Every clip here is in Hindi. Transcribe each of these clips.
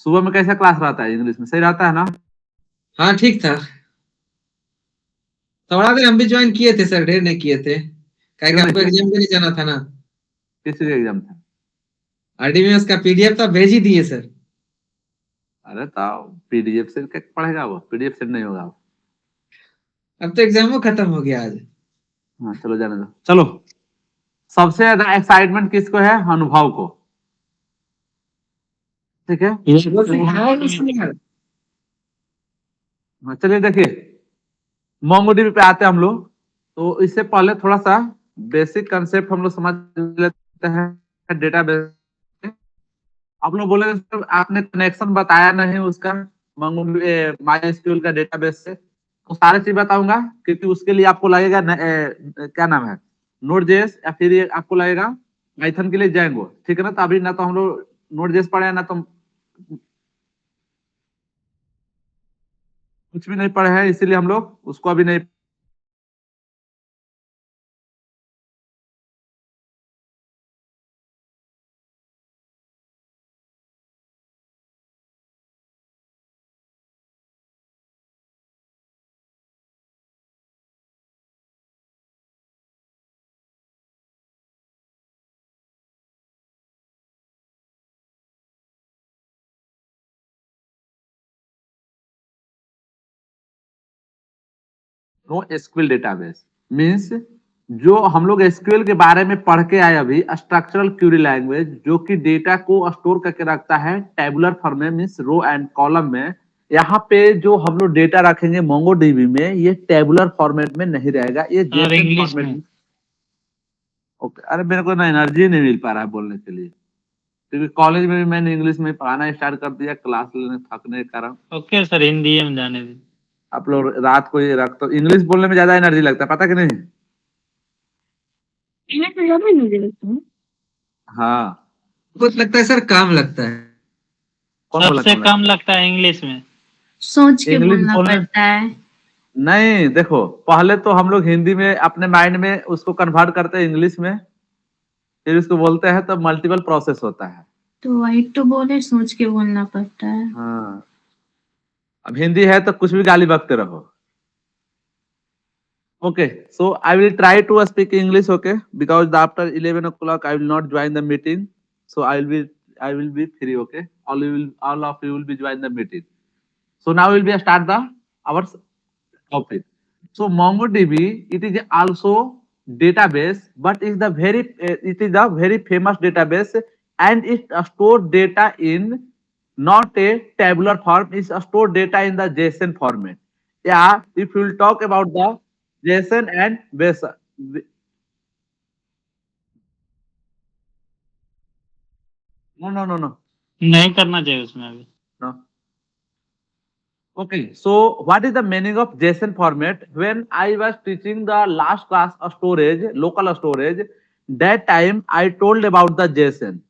सुबह में कैसा क्लास रहता है इंग्लिश में, सही रहता है ना? हाँ ठीक था। थोड़ा देर हम भी ज्वाइन किए थे सर, ढेर नहीं किए थे, क्या क्यों नहीं हमको किया था? एग्जाम देने जाना था ना। किस चीज का एग्जाम था? आरडीएमएस का पीडीएफ तो भेज ही दिए सर। अरे तो पीडीएफ से क्या पढ़ेगा वो, पीडीएफ से नहीं होगा वो। अब तो एग्जाम खत्म हो गया आज। हाँ चलो जाने दो, चलो। सबसे ज्यादा एक्साइटमेंट किसको है? अनुभव को। ठीक है। हाँ चलिए देखिए, मोंगोडीबी पे आते हैं हम लोग। तो इससे पहले थोड़ा सा बेसिक कंसेप्ट हम लोग समझ लेते हैं डेटाबेस। आप लोग बोले सर आपने कनेक्शन बताया नहीं उसका, मोंगोडीबी माई एसक्यूएल का डेटाबेस से। तो सारे चीज बताऊंगा, क्योंकि उसके लिए आपको लगेगा क्या नाम है, नोड जेएस, या फिर ये आपको लगेगा पाइथन के लिए जैंगो। ठीक है ना? तो अभी ना तो हम लोग नोड जेएस पढ़े हैं, ना तो कुछ भी नहीं पढ़े हैं, इसीलिए हम लोग उसको अभी नहीं। नो एसक्यूएल डेटाबेस मींस जो हम लोग एसक्यूएल के बारे में पढ़ के आए अभी, स्ट्रक्चरल क्वेरी लैंग्वेज, जो कि डेटा को स्टोर करके रखता है टेबुलर फॉर्म में, मींस रो एंड कॉलम में। यहाँ पे जो हम लोग डेटा रखेंगे मोंगोडीबी में, ये टेबुलर फॉर्मेट में नहीं रहेगा, ये और जेसन इंग्लिश फॉर्मेट में। में। ओके, अरे मेरे को ना एनर्जी नहीं मिल पा रहा है बोलने के लिए, क्योंकि कॉलेज में भी मैंने इंग्लिश में पढ़ाना स्टार्ट कर दिया, क्लास लेने थकने के कारण। ओके सर, हिंदी में जाने दीजिए। आप लोग रात को ये रख, तो इंग्लिश बोलने में ज्यादा एनर्जी लगता है, पता कि नहीं? इंग्लिश में ज्यादा एनर्जी लगता है। हाँ। कुछ लगता है सर, काम लगता है। कौन बोला सबसे कम कम लगता लगता है इंग्लिश में। सोच के इंग्लिश बोलना बोलने? पड़ता है। नहीं, देखो पहले तो हम लोग हिंदी में अपने माइंड में उसको कन्वर्ट करते हैं इंग्लिश में, फिर उसको बोलते हैं, तो मल्टीपल प्रोसेस होता है। तो वही तो बोले, सोच के बोलना पड़ता है। हाँ। अब हिंदी है तो कुछ भी गाली बकते रहो। Okay, so I will try to speak English, okay? Because after 11 o'clock I will not join the meeting, so I will be free, okay? All of you will be join the meeting. So now we'll be start the our topic. So MongoDB, it is also database, but it is a very famous database, and it store data in not a tabular form, it store data in the JSON format. Yeah, if you will talk about the JSON and base. No, no, no, no, नहीं करना चाहिए उसमें अभी। no. Okay, so what is the meaning of JSON format? When I was teaching the last class of storage, local storage, that time I told about the JSON,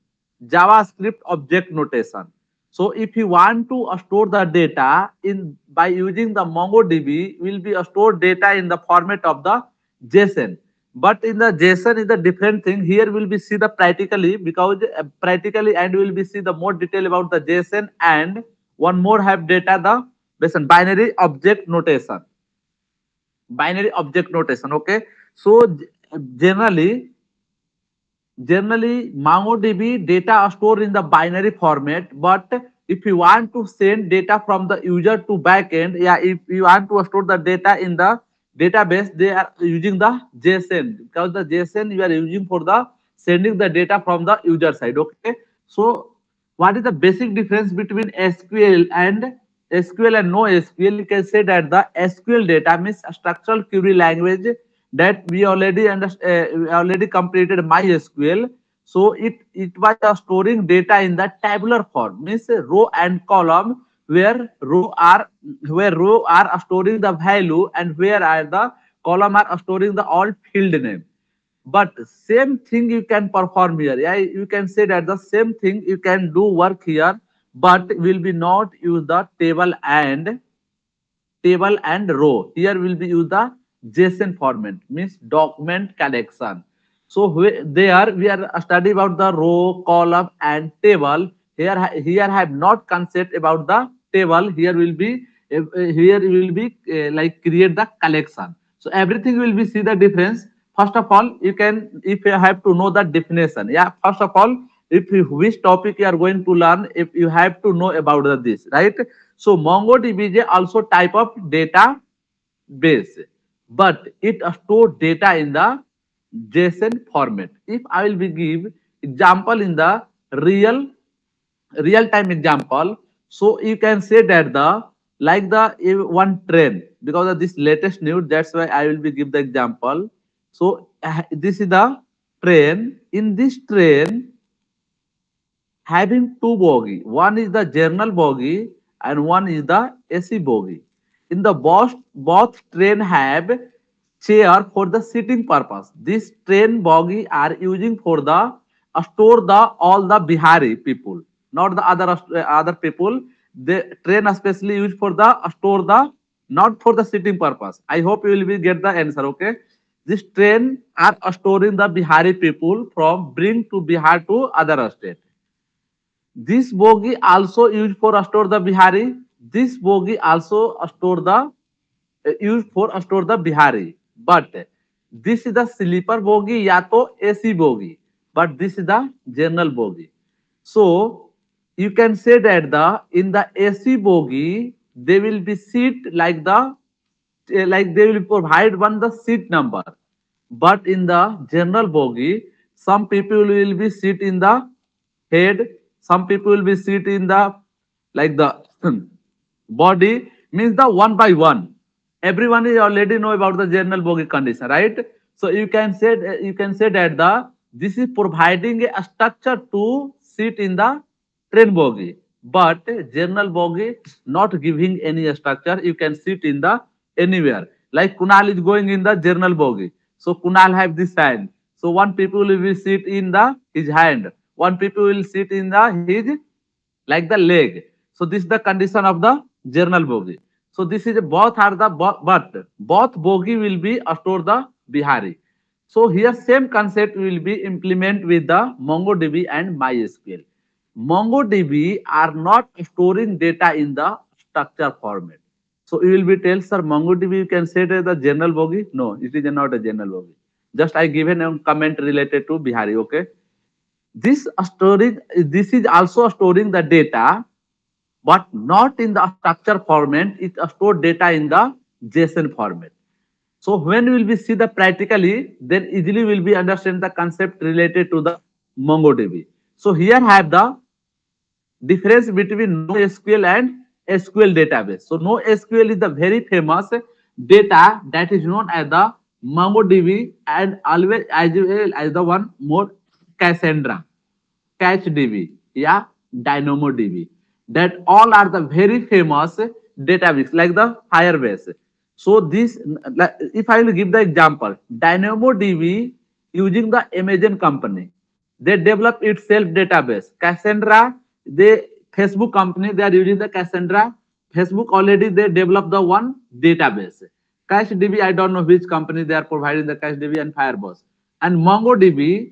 JavaScript object notation. So if you want to store the data in by using the MongoDB, will be store data in the format of the JSON. But in the JSON is a different thing. Here will be see the practically, because practically, and will be see the more detail about the JSON, and one more have data the listen, binary object notation. Okay, so generally MongoDB data are stored in the binary format, but if you want to send data from the user to backend, yeah, if you want to store the data in the database, they are using the JSON, because the JSON you are using for the sending the data from the user side. Okay, so what is the basic difference between SQL and no SQL? You can say that the SQL data means a structural query language that we already completed MySQL. So it was storing data in the tabular form, means row and column, where row are storing the value, and where are the column are storing the all field name. But same thing you can perform here. Yeah, you can say that the same thing you can do work here, but will be not use the table and row. Here will be use the JSON format, means document collection. So there we are study about the row, column, and table. here have not concept about the table. Here will be like create the collection. So everything will be see the difference. First of all, you can, if you have to know the definition. Yeah, first of all, if you, which topic you are going to learn, if you have to know about this, right? So MongoDB is also type of data base, but it store data in the JSON format. If I will be give example in the real time example, so you can say that the like the one train, because of this latest news, that's why I will be give the example. So this is the train. In this train having two bogie, one is the general bogie and one is the AC bogie. In the both train have chair for the sitting purpose. This train bogie are using for the store the all the Bihari people, not the other people. The train especially used for the store the, not for the sitting purpose. I hope you will be get the answer. Okay, this train are storing the Bihari people from bring to Bihar to other state. This bogie also used for store the Bihari. This bogie also store the used for store the Bihari. But this is the sleeper bogie या तो AC bogie. But this is the general bogie. So you can say that the in the AC bogie they will be seat like the like they will provide one the seat number. But in the general bogie, some people will be sit in the head, some people will be sit in the like the body, means the one by one. Everyone is already know about the general bogie condition, right? So you can say that the this is providing a structure to sit in the train bogie, but general bogie not giving any structure. You can sit in the anywhere. Like Kunal is going in the general bogie, so Kunal have this hand. So one people will sit in the his hand, one people will sit in the his like the leg. So this is the condition of the general bogie. So this is both are the but both bogie will be store the Bihari. So here same concept will be implement with the MongoDB and MySQL. MongoDB are not storing data in the structure format. So you will be tell, sir, MongoDB you can say that the general bogie. No, it is not a general bogie. Just I given a comment related to Bihari. Okay, this is also storing the data, but not in the structure format. It stored data in the JSON format. So when we will be see the practically, then easily will be understand the concept related to the MongoDB. So here have the difference between NoSQL and SQL database. So NoSQL is the very famous data that is known as the MongoDB and always as well as the one more Cassandra, CatchDB, yeah, DynamoDB. That all are the very famous database like the Firebase. So this, if I will give the example, DynamoDB using the Amazon company, they develop itself database. Cassandra, they Facebook company, they are using the Cassandra. Facebook already they developed the one database. CatchDB, I don't know which company they are providing the CatchDB and Firebase. And MongoDB,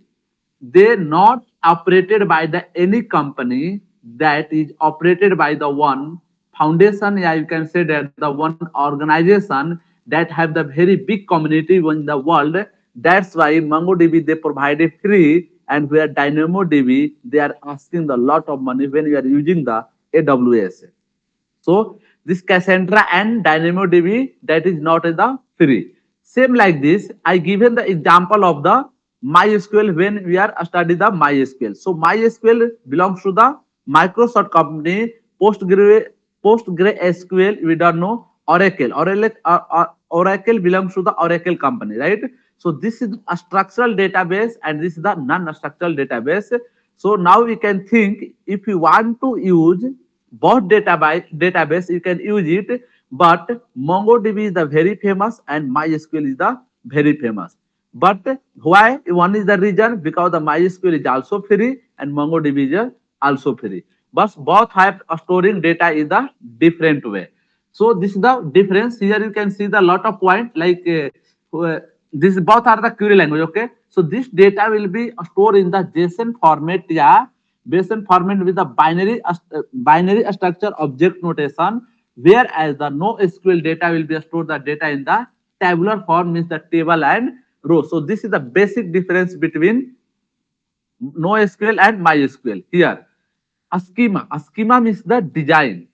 they not operated by the any company, that is operated by the one foundation. Yeah, you can say that the one organization that have the very big community in the world. That's why MongoDB they provided free, and where DynamoDB they are asking a lot of money when you are using the AWS. So this Cassandra and DynamoDB that is not in the free. Same like this, I given the example of the MySQL when we are study the MySQL. So MySQL belongs to the Microsoft company. PostgreSQL we don't know. Oracle belongs to the Oracle company, right? So this is a structural database and this is the non-structural database. So now we can think, if you want to use both database, you can use it. But MongoDB is the very famous and MySQL is the very famous. But why? One is the reason because the MySQL is also free and MongoDB is also free. But both have storing data in the different way. So this is the difference. Here you can see the lot of point like this both are the query language. Okay, so this data will be stored in the JSON format. Yeah, Boolean format with the binary structure object notation, whereas the NoSQL data will be stored the data in the tabular form, means the table and row. So this is the basic difference between NoSQL and MySQL. Here, a schema means the design.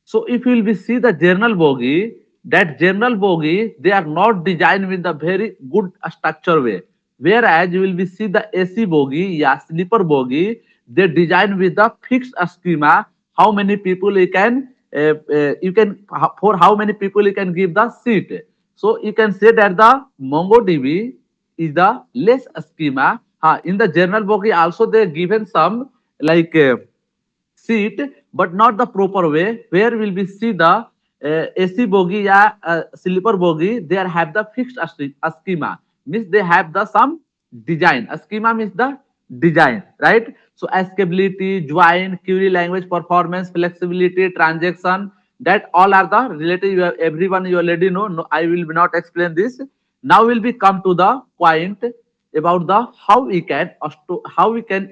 So if you will be see the journal bogie, that journal bogie, they are not designed with the very good structure way. Whereas you will be see the AC bogie, yeah, sleeper bogie, they design with the fixed schema. How many people you can for how many people you can give the seat. So you can say that the MongoDB is the less schema. In the journal bogie also they given some like seat, but not the proper way. Where will we see the AC bogie या sleeper bogie? They have the fixed schema. Means they have the some design. A schema means the design, right? So scalability, join, query language performance, flexibility, transaction. That all are the related. Everyone you already know. No, I will not explain this. Now will be come to the point about the how we can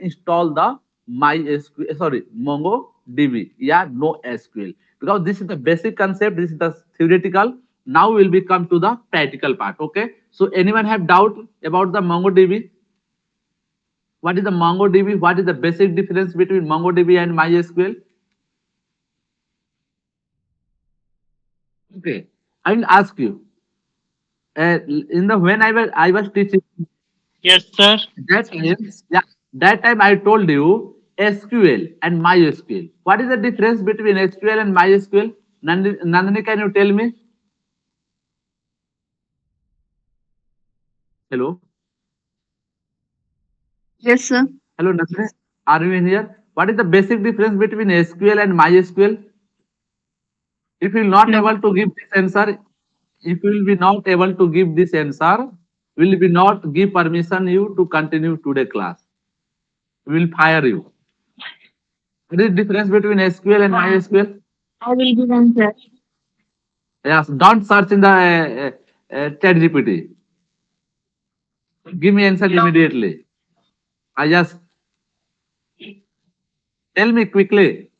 install the MongoDB, yeah, NoSQL, because this is the basic concept, this is the theoretical. Now will be come to the practical part. Okay, so anyone have doubt about the MongoDB? What is the MongoDB? What is the basic difference between MongoDB and MySQL? Okay, I will ask you. In the when I was teaching Yes, sir. that time, yeah, that time I told you SQL and MySQL. What is the difference between SQL and MySQL? Nandini, can you tell me? Hello, Yes, sir. hello, Nandini. Are you in here? What is the basic difference between SQL and MySQL? If you will not No. able to give this answer, if you will be not able to give this answer, will be not give permission you to continue today class. We will fire you. What is the difference between SQL and MySQL? I will give answer. Yes, don't search in the chat GPT. Give me answer immediately. I just tell me quickly.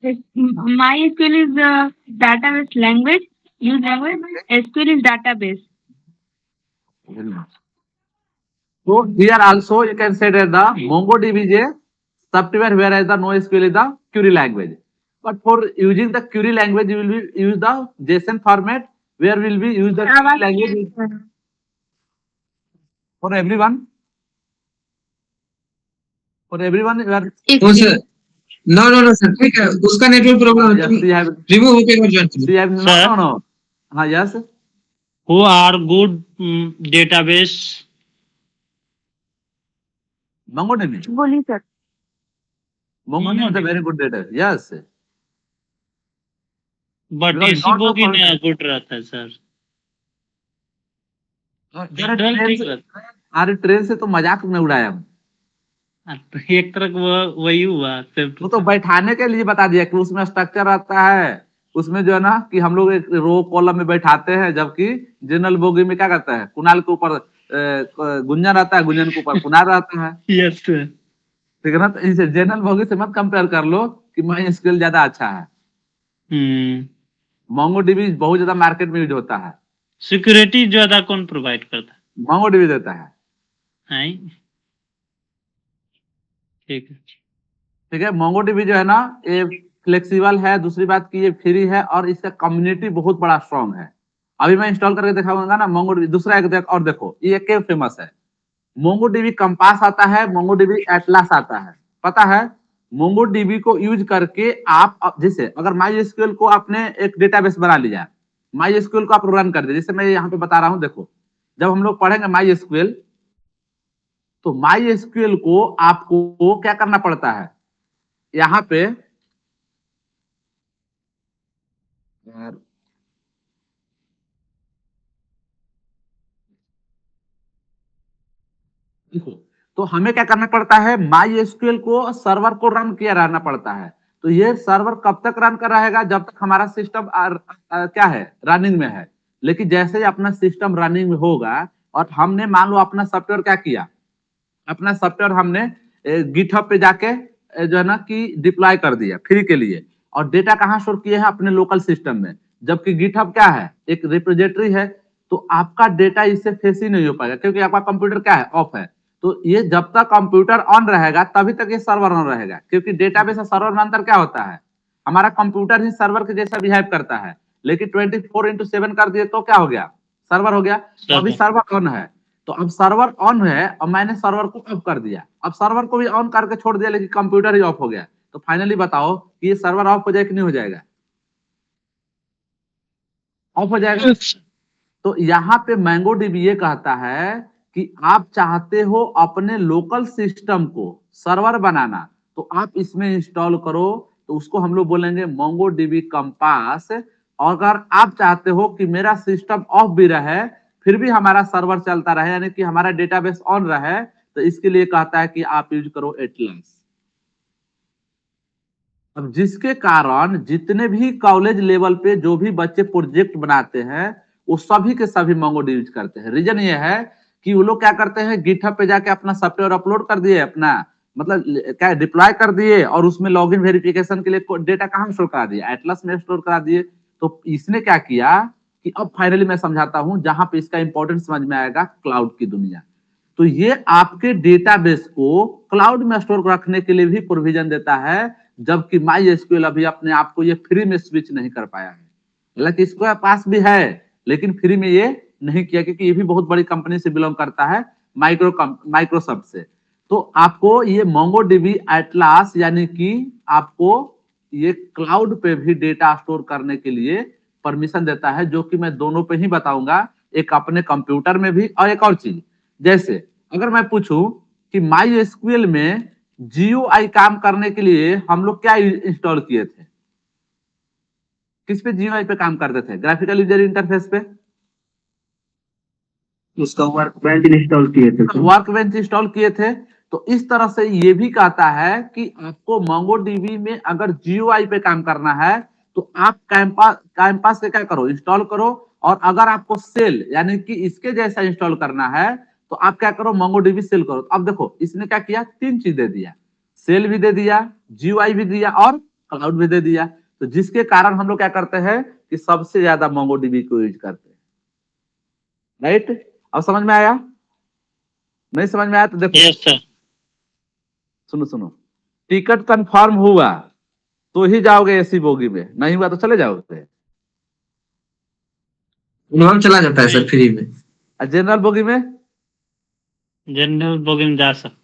MySQL is the database language. Use language. SQL is database. So here also you can say that the MongoDB is a software, whereas the NoSQL is the query language. But for using the query language, you will be use the JSON format, where will be use the query language for everyone. For everyone, you are हो सर नो सर ठीक है उसका network problem yes, you have remove होके और join you have Sir? no. Yes. Who are good database? MongoDB. बोली sir. MongoDB is a very good data. Yes. But Because AC not the bogie quality. नहीं good रहता है सर. अरे General ट्रेन ठीक से रहता अरे ट्रेन से तो मजाक में उड़ाया हूँ. है. तो एक तरह वो वही हुआ सिर्फ. वो तो बैठाने के लिए बता दिया कि उसमें स्ट्रक्चर आता है, उसमें जो है ना कि हम लोग एक रो कॉलम में बैठाते हैं, जबकि जनरल बोगी में क्या करता है, कुणाल के ऊपर गुंजन रहता है, गुंजन के ऊपर कुणाल रहता है. Yes sir. ठीक है ना. तो इसे जनरल बोगी से मत कंपेयर कर लो कि MySQL ज्यादा अच्छा है. MongoDB बहुत ज्यादा मार्केट में यूज होता है. सिक्योरिटी ज्यादा कौन प्रोवाइड करता है? MongoDB देता है. हैं? ठीक है. ठीक है. MongoDB जो है ना ये फ्लेक्सिबल है, दूसरी बात की ये फ्री है, और इसका कम्युनिटी बहुत बड़ा स्ट्रॉन्ग है. अभी मैं इंस्टॉल करके दिखाऊंगा ना MongoDB. दूसरा एक और देखो, ये क्या फेमस है. MongoDB कंपास आता है, MongoDB एटलास आता है. पता है MongoDB को यूज करके आप जैसे अगर MySQL को आपने एक डेटाबेस बना लिया, MySQL को आप रन कर दिया, जैसे मैं यहाँ पे बता रहा हूँ. देखो जब हम लोग पढ़ेंगे MySQL, तो MySQL को आपको क्या करना पड़ता है, यहाँ पे देखो, तो हमें क्या करना पड़ता है, MySQL को सर्वर को रन किया रहना पड़ता है. तो ये सर्वर कब तक रन कर रहेगा, जब तक हमारा सिस्टम क्या है, रनिंग में है. लेकिन जैसे ही अपना सिस्टम रनिंग में होगा और हमने मान लो अपना सॉफ्टवेयर क्या किया, अपना सॉफ्टवेयर हमने गिटहब पे जाके जो है ना कि डिप्लॉय कर दिया फ्री के लिए, और डेटा कहाँ स्टोर किए हैं? अपने लोकल सिस्टम में। जबकि गिटहब क्या है? एक रिपोजिटरी है, तो आपका डेटा इससे फेस ही नहीं हो पाएगा क्योंकि आपका कंप्यूटर क्या है? ऑफ है। तो ये जब तक कंप्यूटर ऑन रहेगा तभी तक ये सर्वर ऑन रहेगा, क्योंकि डेटाबेस और सर्वर में अंतर क्या होता है? हमारा कंप्यूटर ही सर्वर के जैसा बिहेव करता है, लेकिन 24/7 कर दिए तो क्या हो गया? सर्वर हो गया। तो अभी सर्वर ऑन है, तो अब सर्वर ऑन है और मैंने सर्वर को ऑफ कर दिया। अब सर्वर को भी ऑन करके छोड़ दिया लेकिन कंप्यूटर ही ऑफ हो गया। तो फाइनली बताओ कि ये सर्वर ऑफ हो जाए कि नहीं हो जाएगा? ऑफ हो जाएगा। तो यहाँ पे MongoDB ये कहता है कि आप चाहते हो अपने लोकल सिस्टम को सर्वर बनाना, तो आप इसमें इंस्टॉल करो, तो उसको हम लोग बोलेंगे MongoDB कंपास। और अगर आप चाहते हो कि मेरा सिस्टम ऑफ भी रहे फिर भी हमारा सर्वर चलता रहे, यानी कि हमारा डेटाबेस ऑन रहे, तो इसके लिए कहता है कि आप यूज करो एटलस। अब जिसके कारण जितने भी कॉलेज लेवल पे जो भी बच्चे प्रोजेक्ट बनाते हैं वो सभी के सभी MongoDB यूज करते हैं। रीजन ये है कि वो लोग क्या करते हैं, गिटहब पे जाके अपना सॉफ्टवेयर अपलोड कर दिए, अपना मतलब क्या डिप्लॉय कर दिए, और उसमें लॉगिन वेरिफिकेशन के लिए डेटा कहाँ स्टोर करा दिए? एटलस में स्टोर करा दिए। तो इसने क्या किया कि अब फाइनली मैं समझाता हूं जहां पे इसका इंपॉर्टेंस समझ में आएगा, क्लाउड की दुनिया। तो ये आपके डेटाबेस को क्लाउड में स्टोर रखने के लिए भी प्रोविजन देता है, जबकि MySQL अभी अपने आप को ये फ्री में स्विच नहीं कर पाया है। हालांकि इसके पास भी है लेकिन फ्री में ये नहीं किया, क्योंकि ये भी बहुत बड़ी कंपनी से बिलोंग करता है, माइक्रोसॉफ्ट से। तो आपको ये MongoDB एटलास यानी कि आपको ये क्लाउड पे भी डेटा स्टोर करने के लिए परमिशन देता है, जो कि मैं दोनों पे ही बताऊंगा, एक अपने कंप्यूटर में भी और एक और चीज। जैसे अगर मैं पूछूं कि MySQL में GUI काम करने के लिए हम लोग क्या इंस्टॉल किए थे? किस पे GUI पे काम करते थे? ग्राफिकल यूजर इंटरफेस पे उसका वर्कबेंच इंस्टॉल किए थे। वर्कबेंच इंस्टॉल किए थे। तो इस तरह से ये भी कहता है कि आपको MongoDB में अगर GUI पे काम करना है तो आप कैंपस से क्या करो? इंस्टॉल करो। और अगर आपको सेल यानी कि इसके जैसा इंस्टॉल करना है तो आप क्या करो? MongoDB सेल करो। अब देखो इसने क्या किया, 3 चीज दे दिया, सेल भी दे दिया, GUI भी दिया और क्लाउड भी दे दिया। तो जिसके कारण हम लोग क्या करते हैं कि सबसे ज्यादा MongoDB को यूज करते हैं। राइट? अब समझ में आया? नहीं समझ में आया तो देखो। Yes sir. सुनो, टिकट कंफर्म हुआ तो ही जाओगे एसी बोगी में, नहीं हुआ तो चले जाओगे। अनुभव चला जाता है सर फ्री में। जनरल बोगी में जनरल बोगी में जा सकते।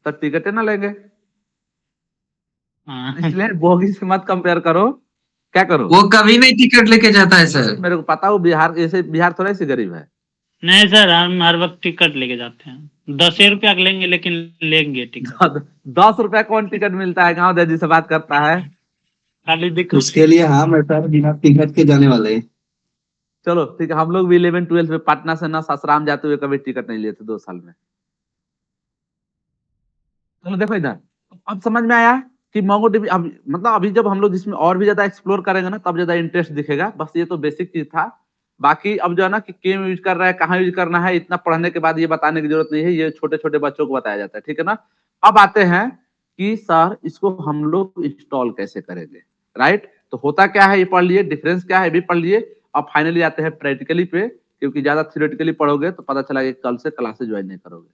तो टिकट ना लेंगे, हाँ। इसलिए बोगी से मत कंपेयर करो। क्या करो? वो कभी नहीं टिकट लेके जाता है सर। मेरे को पता हो बिहार, ऐसे बिहार थोड़ा सी गरीब है। नहीं सर, हम हर वक्त टिकट लेके जाते हैं। 10 रुपया लेंगे लेकिन लेंगे टिकट। 10 रुपया कौन टिकट मिलता है? गाँव दादी से बात करता है। खाली दिक्कत उसके लिए हाँ मैं सर बिना टिकट के जाने वाले हैं। चलो ठीक है, हम लोग भी 11-12 में पटना से ना ससराम जाते हुए कभी टिकट नहीं लिए थे 2 साल में। चलो देखो इधर, अब समझ में आया कि MongoDB अब मतलब अभी जब हम लोग इसमें और भी ज्यादा एक्सप्लोर करेंगे ना तब ज्यादा इंटरेस्ट दिखेगा। बस ये तो बेसिक चीज था। बाकी अब जो है ना कि क्यों यूज कर रहा है, कहाँ यूज करना है, इतना पढ़ने के बाद ये बताने की जरूरत नहीं है, ये छोटे छोटे बच्चों को बताया जाता है। ठीक है ना? अब आते हैं कि सर इसको हम लोग इंस्टॉल कैसे करेंगे। राइट? तो होता क्या है ये पढ़ लिए, डिफरेंस क्या है भी पढ़ लिए। अब फाइनली आते हैं प्रैक्टिकली पे, क्योंकि ज्यादा थियोरेटिकली पढ़ोगे तो पता चला कि कल से क्लासेस ज्वाइन नहीं करोगे।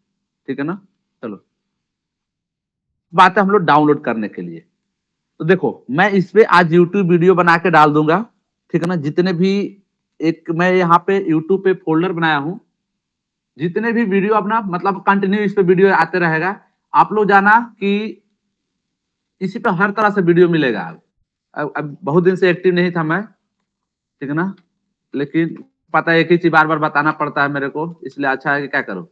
ठीक है ना? चलो बात है हम लोग डाउनलोड करने के लिए। तो देखो मैं इस पे आज YouTube वीडियो बना के डाल दूंगा। ठीक है ना? जितने भी एक मैं यहाँ पे YouTube पे फोल्डर बनाया हूँ, जितने भी वीडियो अपना मतलब कंटिन्यू इस पे वीडियो आते रहेगा। आप लोग जाना कि इसी पे हर तरह से वीडियो मिलेगा। अब बहुत दिन से एक्टिव नहीं था मैं, ठीक है ना? लेकिन पता है एक ही चीज बार बार बताना पड़ता है मेरे को, इसलिए अच्छा है कि क्या करो,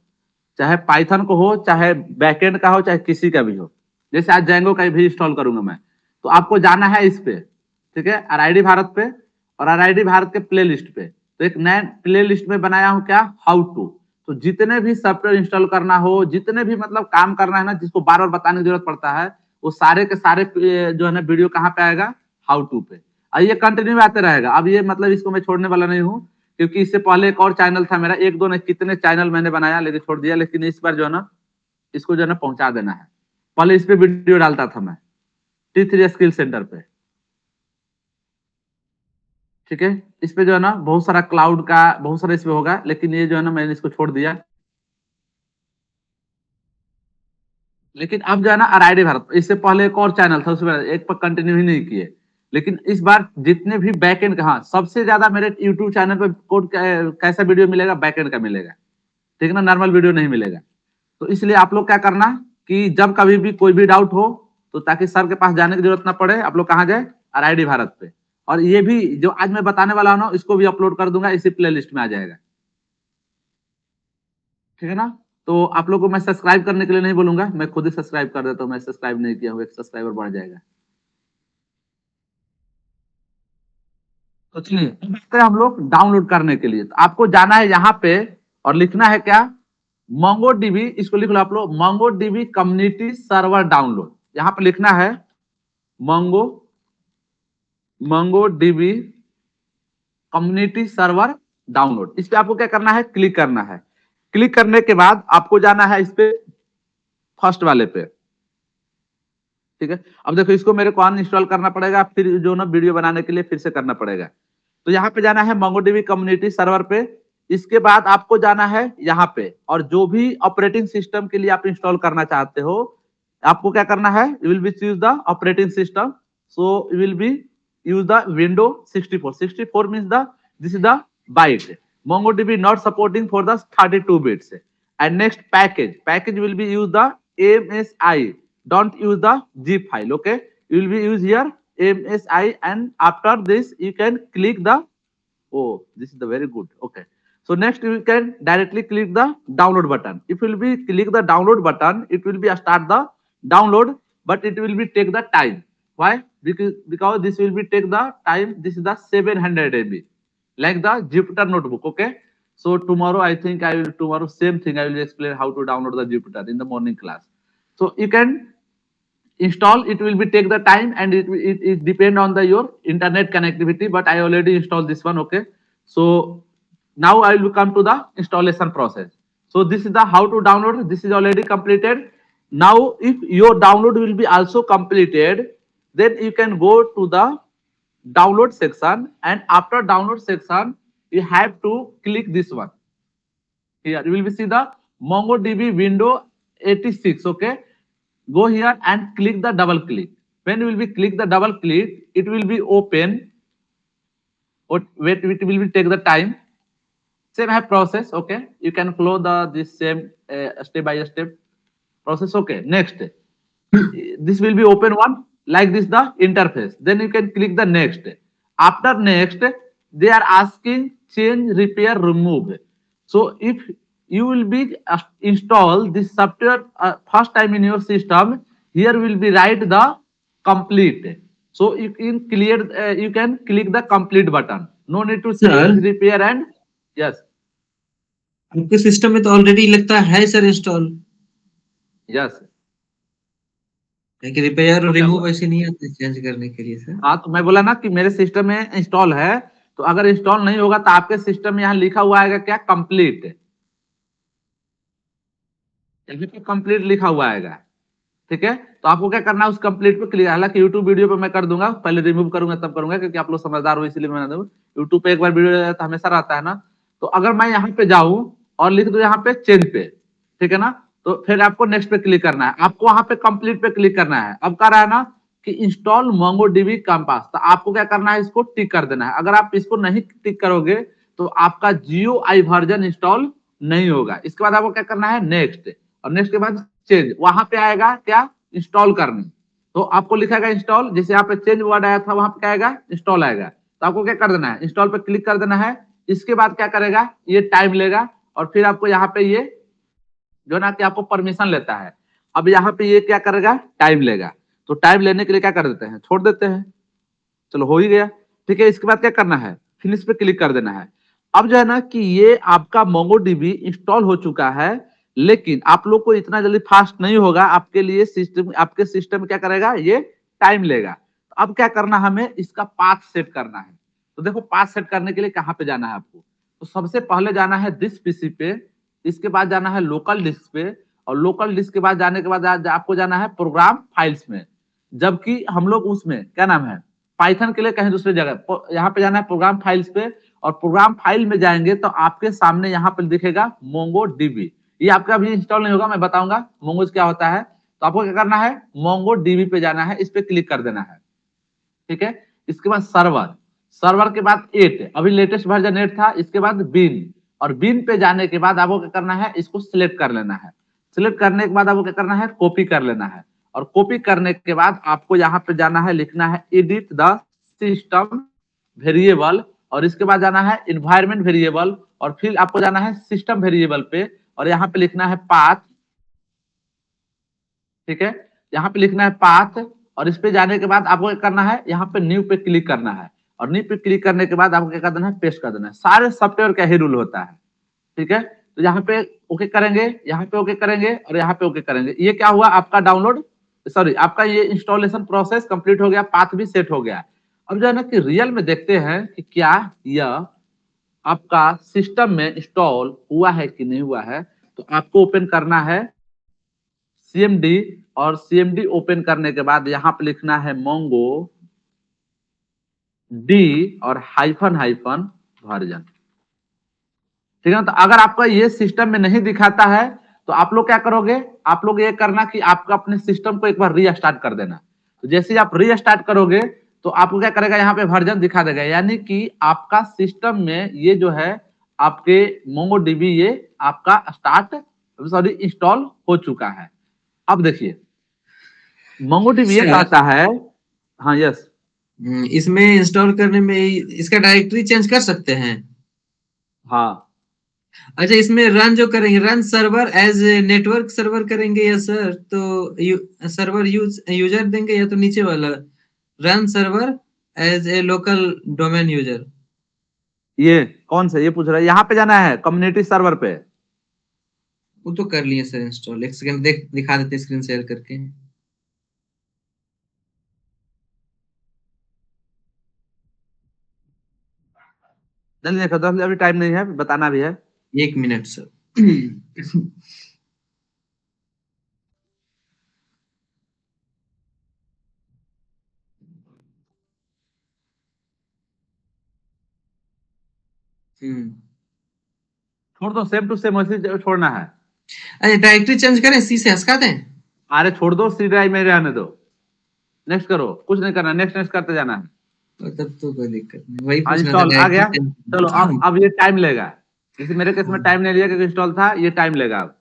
चाहे पाइथन को हो, चाहे बैकएंड का हो, चाहे किसी का भी हो। जैसे आज जेंगो का भी इंस्टॉल करूंगा मैं, तो आपको जाना है इस पे, ठीक है, RID भारत पे, और RID भारत के प्ले लिस्ट पे। तो एक नया प्ले लिस्ट में बनाया हूँ क्या, हाउ टू। तो जितने भी सॉफ्टवेयर इंस्टॉल करना हो, जितने भी मतलब काम करना है ना, जिसको बार बार बताने की जरूरत पड़ता है, वो सारे के सारे जो है ना वीडियो कहाँ पे आएगा, हाउ टू पे। और ये कंटिन्यू आते रहेगा। अब ये मतलब इसको मैं छोड़ने वाला नहीं हूँ, क्योंकि इससे पहले एक और चैनल था मेरा, 1-2 ने कितने चैनल मैंने बनाया लेकिन छोड़ दिया। लेकिन इस बार जो है ना इसको जो है ना पहुंचा देना है। पहले इस पे वीडियो डालता था मैं T3 स्किल सेंटर पे, ठीक है। इस पे जो है ना बहुत सारा क्लाउड का बहुत सारा इसमें होगा, लेकिन ये जो है ना मैंने इसको छोड़ दिया। लेकिन अब जो है ना आरआईडी भारत, इससे पहले एक और चैनल था, उसमें एक पर कंटिन्यू ही नहीं किए। लेकिन इस बार जितने भी बैकएंड का, हाँ सबसे ज्यादा मेरे यूट्यूब चैनल पे कोड कैसा वीडियो मिलेगा, बैकएंड का मिलेगा, ठीक है ना, नॉर्मल वीडियो नहीं मिलेगा। तो इसलिए आप लोग क्या करना कि जब कभी भी कोई भी डाउट हो तो ताकि सर के पास जाने की जरूरत ना पड़े, आप लोग कहाँ जाए, आरआईडी भारत पे। और ये भी जो आज मैं बताने वाला हूँ ना, इसको भी अपलोड कर दूंगा, इसी प्लेलिस्ट में आ जाएगा, ठीक है ना। तो आप लोग को मैं सब्सक्राइब करने के लिए नहीं बोलूंगा, मैं खुद ही सब्सक्राइब कर देता हूँ। मैं सब्सक्राइब नहीं किया हूँ, एक सब्सक्राइबर बढ़ जाएगा। तो चलिए अब आते हैं हम लोग डाउनलोड करने के लिए। तो आपको जाना है यहाँ पे और लिखना है क्या, MongoDB, इसको लिख लो आप लोग, MongoDB कम्युनिटी सर्वर डाउनलोड। यहाँ पे लिखना है MongoDB कम्युनिटी सर्वर डाउनलोड। इस पे आपको क्या करना है, क्लिक करना है। क्लिक करने के बाद आपको जाना है इस पे फर्स्ट वाले पे, ठीक है। अब देखो इसको मेरे को अनइंस्टॉल करना पड़ेगा, फिर जो ना वीडियो बनाने के लिए फिर से करना पड़ेगा। तो यहाँ पे जाना है MongoDB कम्युनिटी सर्वर पे। इसके बाद आपको जाना है यहाँ पे, और जो भी ऑपरेटिंग सिस्टम के लिए आप इंस्टॉल करना चाहते हो, आपको क्या करना है, you will be choose the operating system. So you will be use the window 64 64 means the this is the byte. MongoDB not supporting for the 32 bits. And next package will be use the MSI, don't use the zip file, okay. You will be use here MSI, and after this you can click the, oh this is the very good, okay. So next you can directly click the download button. If you will be click the download button, it will be start the download, but it will be take the time. Why? Because this will be take the time. This is the 700 MB, like the Jupyter notebook, okay. So tomorrow I think I will, tomorrow same thing I will explain how to download the Jupyter in the morning class. So you can install, it will be take the time, and it depend on the your internet connectivity, but I already installed this one, okay. So now I will come to the installation process. So this is the how to download, this is already completed. Now if your download will be also completed, then you can go to the download section, and after download section you have to click this one. Here you will be see the MongoDB window 86, okay. Go here and click the double click. When you will be click the double click, it will be open. Wait, it will be take the time. Same have process, okay. You can follow the this same step by step process, okay. Next, this will be open one like this the interface. Then you can click the next. After next, they are asking change, repair, remove. So if you will be install this software first time in your system, here will be write the complete. So you can clear, you can click the complete button. No need to change, repair, and yes, आपके सिस्टम में तो ऑलरेडी लगता है सर इंस्टॉल, yes. लेकिन रिपेयर और तो क्या रिमूव हुआ? ऐसे नहीं आते चेंज करने के लिए सर। हाँ तो मैं बोला ना कि मेरे सिस्टम में इंस्टॉल है, तो अगर इंस्टॉल नहीं होगा तो आपके सिस्टम में यहाँ लिखा हुआ आएगा क्या, कंप्लीट, कंप्लीट लिखा हुआ आएगा, ठीक है। तो आपको क्या करना है, उस कंप्लीट पे क्लिक, हालांकि यूट्यूब वीडियो पे मैं कर दूंगा, पहले रिमूव करूंगा तब करूंगा, क्योंकि आप लोग समझदार हो इसलिए मैं दूंगा। यूट्यूब पे एक बार वीडियो तो हमेशा रहता है ना। तो अगर मैं यहाँ पे जाऊं और लिख दूं यहाँ पे चेंज पे, ठीक है ना, तो फिर आपको नेक्स्ट पे क्लिक करना है, आपको वहां पे कंप्लीट पे क्लिक करना है। अब कह रहा है ना कि इंस्टॉल MongoDB कैंपस, तो आपको क्या करना है, इसको टिक कर देना है। अगर आप इसको नहीं टिक करोगे तो आपका GUI वर्जन इंस्टॉल नहीं होगा। इसके बाद आपको क्या करना है, नेक्स्ट, और नेक्स्ट के बाद चेंज, वहां पे आएगा क्या, इंस्टॉल करने। तो आपको लिखेगा इंस्टॉल, जैसे यहाँ पे चेंज वर्ड आया था वहां पे क्या आएगा, इंस्टॉल आएगा। तो आपको क्या कर देना है, इंस्टॉल पे क्लिक कर देना है। इसके बाद क्या करेगा, ये टाइम लेगा, और फिर आपको यहाँ पे ये जो ना कि आपको परमिशन लेता है। अब यहाँ पे ये क्या करेगा, टाइम लेगा। तो टाइम लेने के लिए क्या कर देते हैं, छोड़ देते हैं। चलो हो ही गया, ठीक है। इसके बाद क्या करना है, फिनिश पे क्लिक कर देना है। अब जो है ना कि ये आपका MongoDB इंस्टॉल हो चुका है, लेकिन आप लोग को इतना जल्दी फास्ट नहीं होगा, आपके लिए सिस्टम, आपके सिस्टम क्या करेगा, ये टाइम लेगा। तो अब क्या करना, हमें इसका पाथ सेट करना है। तो देखो पाथ सेट करने के लिए कहाँ पे जाना है आपको, तो सबसे पहले जाना है दिस पीसी पे, इसके बाद जाना है लोकल डिस्क पे, और लोकल डिस्क के बाद जाने के बाद आपको जाना है प्रोग्राम फाइल्स में, जबकि हम लोग उसमें क्या नाम है पाइथन के लिए कहीं दूसरी जगह, यहाँ पे जाना है प्रोग्राम फाइल्स पे, और प्रोग्राम फाइल में जाएंगे तो आपके सामने यहाँ पे दिखेगा मोंगो डीबी। ये आपका अभी इंस्टॉल नहीं होगा, मैं बताऊंगा मोंगोज क्या होता है। तो आपको क्या करना है, मोंगो डीबी पे जाना है, इस पे क्लिक कर देना है, ठीक है। इसके बाद सर्वर, सर्वर के बाद 8, अभी लेटेस्ट वर्जन 8 था। इसके बाद बिन, और बिन पे जाने के बाद आपको क्या करना है, इसको सिलेक्ट कर लेना है। सिलेक्ट करने के बाद आपको क्या करना है, कॉपी कर लेना है, और कॉपी करने के बाद आपको यहाँ पे जाना है, लिखना है एडिट द सिस्टम वेरिएबल, और इसके बाद जाना है इन्वायरमेंट वेरिएबल, और फिर आपको जाना है सिस्टम वेरिएबल पे, और यहाँ पे लिखना है पाथ, ठीक है। यहाँ पे लिखना है पाथ, और इस पे जाने के बाद आपको क्या करना है, यहाँ पे न्यू पे क्लिक करना है, और न्यू पे क्लिक करने के बाद आपको क्या कर देना है, पेस्ट कर देना है। सारे सॉफ्टवेयर का ही रूल होता है, ठीक है। तो यहाँ पे ओके करेंगे, यहाँ पे ओके करेंगे, और यहाँ पे ओके करेंगे। ये क्या हुआ, आपका डाउनलोड, सॉरी आपका ये इंस्टॉलेशन प्रोसेस कंप्लीट हो गया, पाथ भी सेट हो गया। अब जो है ना कि रियल में देखते हैं कि क्या यह आपका सिस्टम में इंस्टॉल हुआ है कि नहीं हुआ है। तो आपको ओपन करना है सीएमडी, और सीएमडी ओपन करने के बाद यहाँ पे लिखना है मोंगो डी और हाइफन हाइफन वर्जन, ठीक है ना। तो अगर आपका ये सिस्टम में नहीं दिखाता है तो आप लोग क्या करोगे, आप लोग ये करना कि आपको अपने सिस्टम को एक बार रीस्टार्ट कर देना। तो जैसे ही आप रीस्टार्ट करोगे तो आपको क्या करेगा, यहाँ पे वर्जन दिखा देगा, यानी कि आपका सिस्टम में ये जो है आपके मोंगोडीबी ये आपका सॉरी इंस्टॉल हो चुका है। अब देखिए मोंगोडीबी ये सर, कहता है, हाँ यस, इसमें इंस्टॉल करने में इसका डायरेक्टरी चेंज कर सकते हैं। हाँ अच्छा, इसमें रन जो करेंगे, run server as network server करेंगे या सर तो सर्वर यूजर देंगे, या तो नीचे वाला run server as a local domain user. ये कौन सा ये पूछ रहा है, यहाँ पे जाना है कम्युनिटी सर्वर पे। वो तो कर लिए सर इंस्टॉल, एक सेकंड दिखा देते स्क्रीन शेयर करके। जल्दी देखो, दस अभी टाइम नहीं है, बताना भी है। 1 मिनट सर। हम्म। छोड़ दो, सेम टू सेम वैसे छोड़ना है। अरे डायरेक्टरी चेंज करें, सी से हटा दें। अरे छोड़ दो, सी ड्राइव में रहने दो, नेक्स्ट करो, कुछ नहीं करना, नेक्स्ट नेक्स्ट करते जाना है। और तब तो कोई दिक्कत नहीं, वही हाँ पूछना था इंस्टॉल आ डायरेक्टरी गया, चेंज। चलो अब ये टाइम लेगा, जैसे मेरे केस में हाँ। टाइम नहीं लिया क्योंकि इंस्टॉल था, ये टाइम लेगा। अब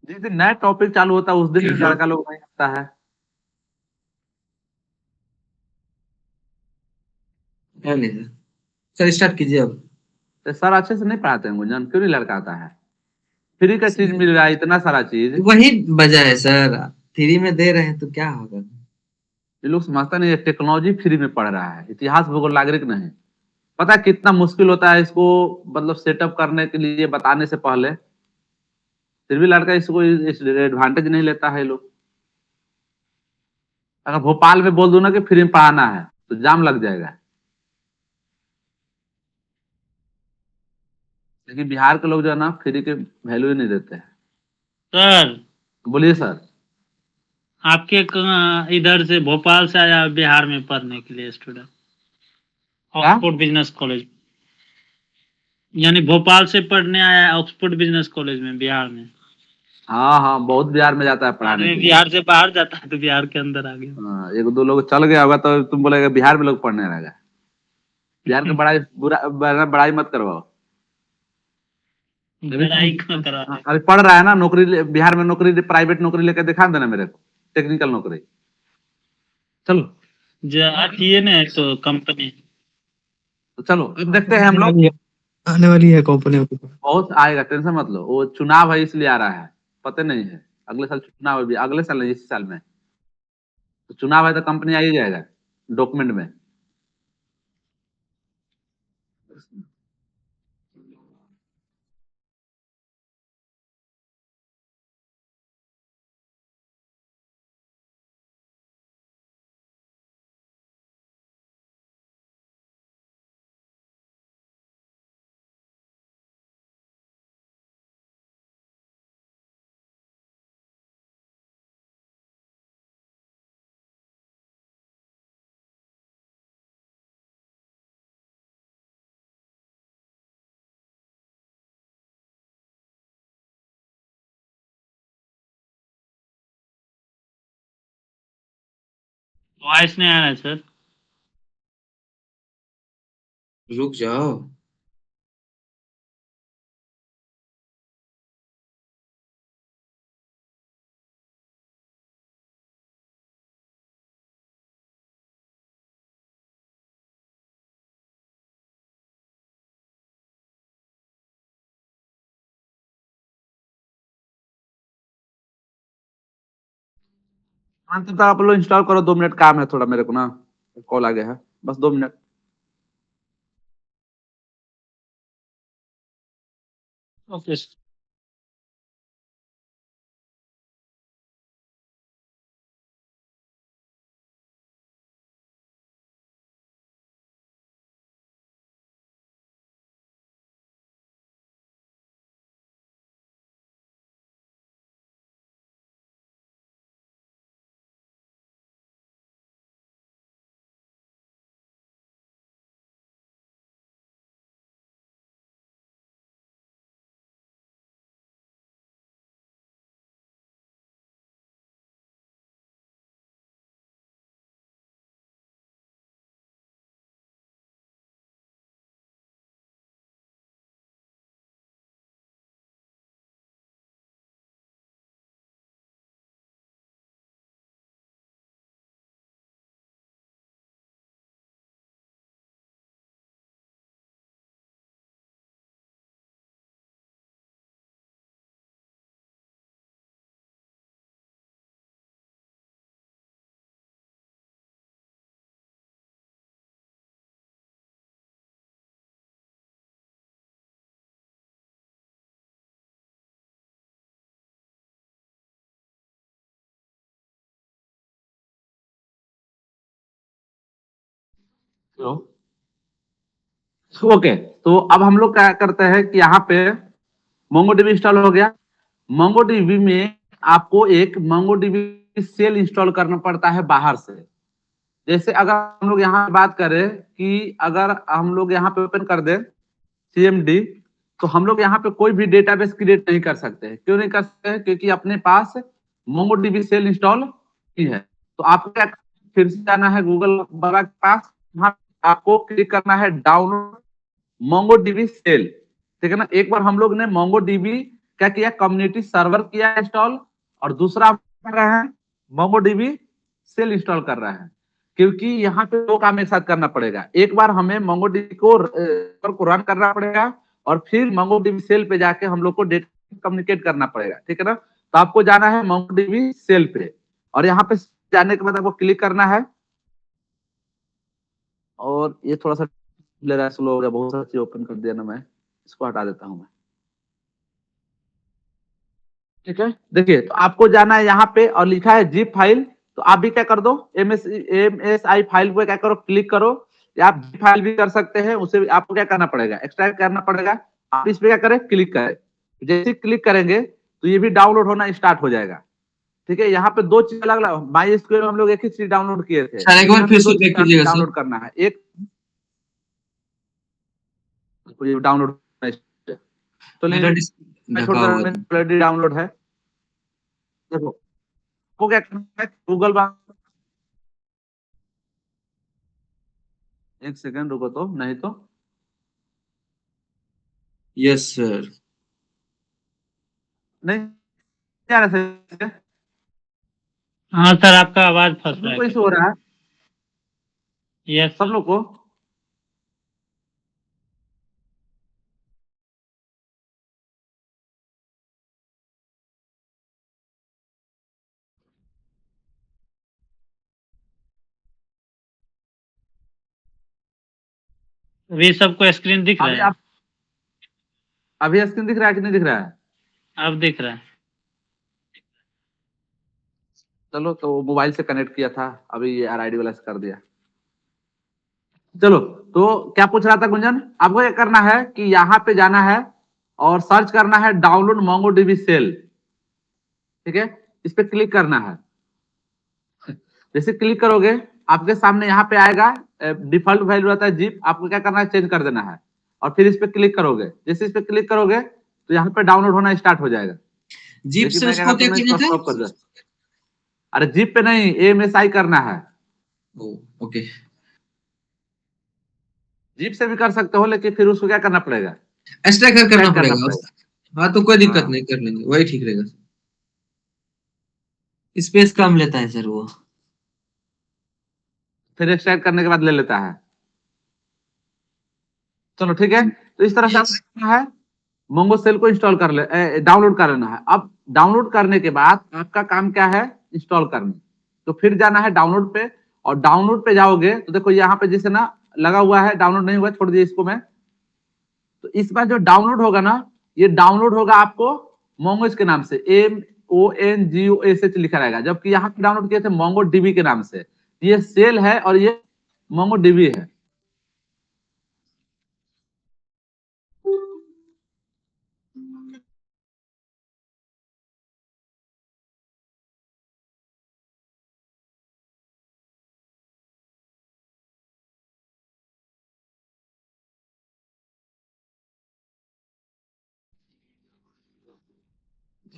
जिस दिन नया टॉपिक चालू होता है उस दिन भी लड़का लोग नहीं आता है। नहीं सर, सर स्टार्ट कीजिए अब। तो सर अच्छे से नहीं पढ़ाते हैं गुंजन, क्यों नहीं लड़का आता है। फ्री का चीज मिल रहा है इतना सारा चीज, वही वजह है सर, फ्री में दे रहे हैं तो क्या होगा। ये लोग समझता नहीं है, टेक्नोलॉजी फ्री में पढ़ रहा है, इतिहास भूगोल नागरिक नहीं। पता है कितना मुश्किल होता है इसको, मतलब सेटअप करने के लिए बताने से पहले, फिर भी लड़का इसको एडवांटेज नहीं लेता है ये लोग। अगर भोपाल में बोल दूं ना कि फ्री में पढ़ाना है तो जाम लग जाएगा, लेकिन बिहार के लोग जो है ना फ्री के वैल्यू ही नहीं देते हैं। सर बोलिए सर। आपके इधर से भोपाल से आया बिहार में पढ़ने के लिए स्टूडेंट, ऑक्सफोर्ड बिजनेस कॉलेज, यानी भोपाल से पढ़ने आया ऑक्सफोर्ड बिजनेस कॉलेज में बिहार में। हाँ हाँ, बहुत बिहार में जाता है पढ़ाने आदमी के लिए। बिहार से बाहर जाता है तो बिहार के अंदर आ गया। हाँ, एक दो लोग चल गया होगा तो तुम बोलेगा बिहार में लोग पढ़ने रहेगा। बिहार का बड़ाई बड़ाई मत करवाओ। बड़ाई क्यों करा रहे? अभी पढ़ रहा है ना, नौकरी बिहार में नौकरी, प्राइवेट नौकरी लेकर दिखा देना मेरे को, टेक्निकल नौकरी। चलो जाती ना तो कंपनी। तो चलो अब देखते हैं हम लोग। आने वाली है कंपनी। बहुत आएगा, टेंशन मत लो, वो चुनाव है इसलिए आ रहा है, पता नहीं है। अगले साल चुनाव है भी, अगले साल नहीं इसी साल में। तो चुनाव है तो कंपनी आ ही जाएगा डॉक्यूमेंट में। वॉइस नहीं आ रहा है सर। रुक जाओ। अंत तक आप लोग इंस्टॉल करो, 2 मिनट काम है थोड़ा मेरे को ना, कॉल आ गया है, बस 2 मिनट। ओके। ओके, तो अब हम लोग क्या करते हैं कि यहाँ पे MongoDB इंस्टॉल हो गया। MongoDB में आपको एक MongoDB सेल इंस्टॉल करना पड़ता है बाहर से। जैसे अगर हम लोग यहाँ बात करें कि अगर हम लोग यहाँ पे ओपन कर दें CMD, तो हम लोग यहाँ पे कोई भी डेटाबेस क्रिएट नहीं कर सकते हैं। क्यों नहीं कर सकते हैं? क्योंकि अपने पास MongoDB सेल इंस्टॉल की है। तो आपको क्या, फिर से जाना है गूगल बाबा के पास, वहाँ आपको क्लिक करना है डाउनलोड MongoDB सेल, ठीक है ना। एक बार हम लोग ने MongoDB क्या किया, कम्युनिटी सर्वर किया इंस्टॉल, और दूसरा कर रहे हैं MongoDB सेल इंस्टॉल कर रहे हैं। क्योंकि यहाँ पे 2 काम एक साथ करना पड़ेगा। एक बार हमें MongoDB को रन करना पड़ेगा, और फिर MongoDB सेल पे जाके हम लोग को डेटा कम्युनिकेट करना पड़ेगा, ठीक है ना। तो आपको जाना है MongoDB सेल पे, और यहाँ पे जाने के बाद आपको क्लिक करना है। और ये थोड़ा सा ले रहा है, स्लो हो गया, बहुत सारी चीज ओपन कर दिया ना मैं, इसको हटा देता हूं मैं, ठीक है। देखिए, तो आपको जाना है यहाँ पे और लिखा है जिप फाइल, तो आप भी क्या कर दो, MSI फाइल को क्या करो, क्लिक करो, या आप जिप फाइल भी कर सकते हैं। उसे आपको क्या करना पड़ेगा, एक्सट्रैक्ट करना पड़ेगा। आप इस पे क्या करें, क्लिक करें। जैसे क्लिक करेंगे तो ये भी डाउनलोड होना स्टार्ट हो जाएगा, ठीक है। यहाँ पे 2 चीज अलग अलग, MySQL में हम लोग एक ही चीज डाउनलोड किए थे, सर एक बार यहाँ फिर पे 2 से चीज बैक कीजिएगा सर। डाउनलोड करना है। एक डाउनलोड, तो मेरा मैं ढका छोड़ हुआ रहा, था। ऑलरेडी डाउनलोड है। देखो, आपको क्या करना है, गूगल बार, एक सेकंड रुको, तो नहीं तो यस सर। नहीं आ रहा है, हाँ सर, आपका आवाज फंस सब रहा लोग है को कभी। इशू हो रहा है, यस सब सर। लोग को। अभी सबको स्क्रीन दिख रहा अभी है? आप, अभी स्क्रीन दिख रहा है कि नहीं दिख रहा है? अब दिख रहा है। चलो, तो मोबाइल से कनेक्ट किया था, अभी ये RID वाला से कर दिया। चलो, तो क्या पूछ रहा था गुंजन, आपको क्या करना है कि यहाँ पे जाना है और सर्च करना है डाउनलोड MongoDB सेल, ठीक है। इस पे क्लिक करना है। जैसे क्लिक करोगे, आपके सामने यहाँ पे आएगा डिफॉल्ट वैल्यू रहता है जिप, आपको क्या करना है, चेंज कर देना है। और फिर इस पे क्लिक करोगे, जैसे इस पे क्लिक करोगे तो यहाँ पे डाउनलोड होना स्टार्ट हो जाएगा। जीप लेकिन से मैं क्या उसको करता क्या हूँ, करना इसको था? स्टॉप कर दे। अरे जिप पे नहीं, AMSI करना है। ओके। जीप से भी कर सकते हो, लेकिन फिर उसको क्या करना पड़ेगा, एक्सट्रैक्ट करना एक्सट्रैक्ट करना पड़ेगा। हाँ तो कोई दिक्कत हाँ, नहीं, कर लेंगे, वही ठीक रहेगा। स्पेस कम लेता है सर वो। फिर एक्सट्रैक्ट करने के बाद ले लेता है। चलो ठीक है, तो इस तरह से आपको करना है, मोंगो सेल को इंस्टॉल कर ले, डाउनलोड कर लेना है। अब डाउनलोड करने के बाद आपका काम क्या है, इंस्टॉल करना। तो फिर जाना है डाउनलोड पे, और डाउनलोड पे जाओगे तो देखो यहाँ पे जैसे ना लगा हुआ है, डाउनलोड नहीं हुआ, छोड़ दिए इसको मैं। तो इस बार जो डाउनलोड होगा ना, ये डाउनलोड होगा आपको मोंगोज के नाम से, MONGOS लिखा रहेगा, जबकि यहाँ पे डाउनलोड किए थे मोंगो डीबी के नाम से। ये सेल है और ये मोंगो डीबी है।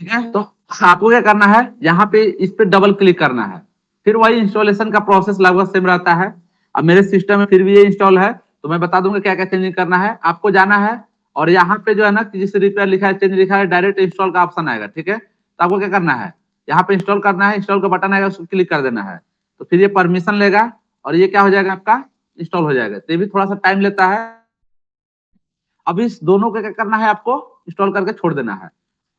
ठीक है, तो आपको क्या करना है, यहाँ पे इस पे डबल क्लिक करना है। फिर वही इंस्टॉलेशन का प्रोसेस लगभग सेम रहता है। अब मेरे सिस्टम में फिर भी ये इंस्टॉल है, तो मैं बता दूंगा क्या क्या चेंजिंग करना है। आपको जाना है और यहाँ पे जो है ना, जिस रिपेयर लिखा है, चेंज लिखा है, डायरेक्ट इंस्टॉल का ऑप्शन आएगा। ठीक है, तो आपको क्या करना है, यहाँ पे इंस्टॉल करना है, इंस्टॉल का बटन आएगा, उसको क्लिक कर देना है। तो फिर ये परमिशन लेगा और ये क्या हो जाएगा, आपका इंस्टॉल हो जाएगा। तो ये भी थोड़ा सा टाइम लेता है। अब इस दोनों को क्या करना है, आपको इंस्टॉल करके छोड़ देना है।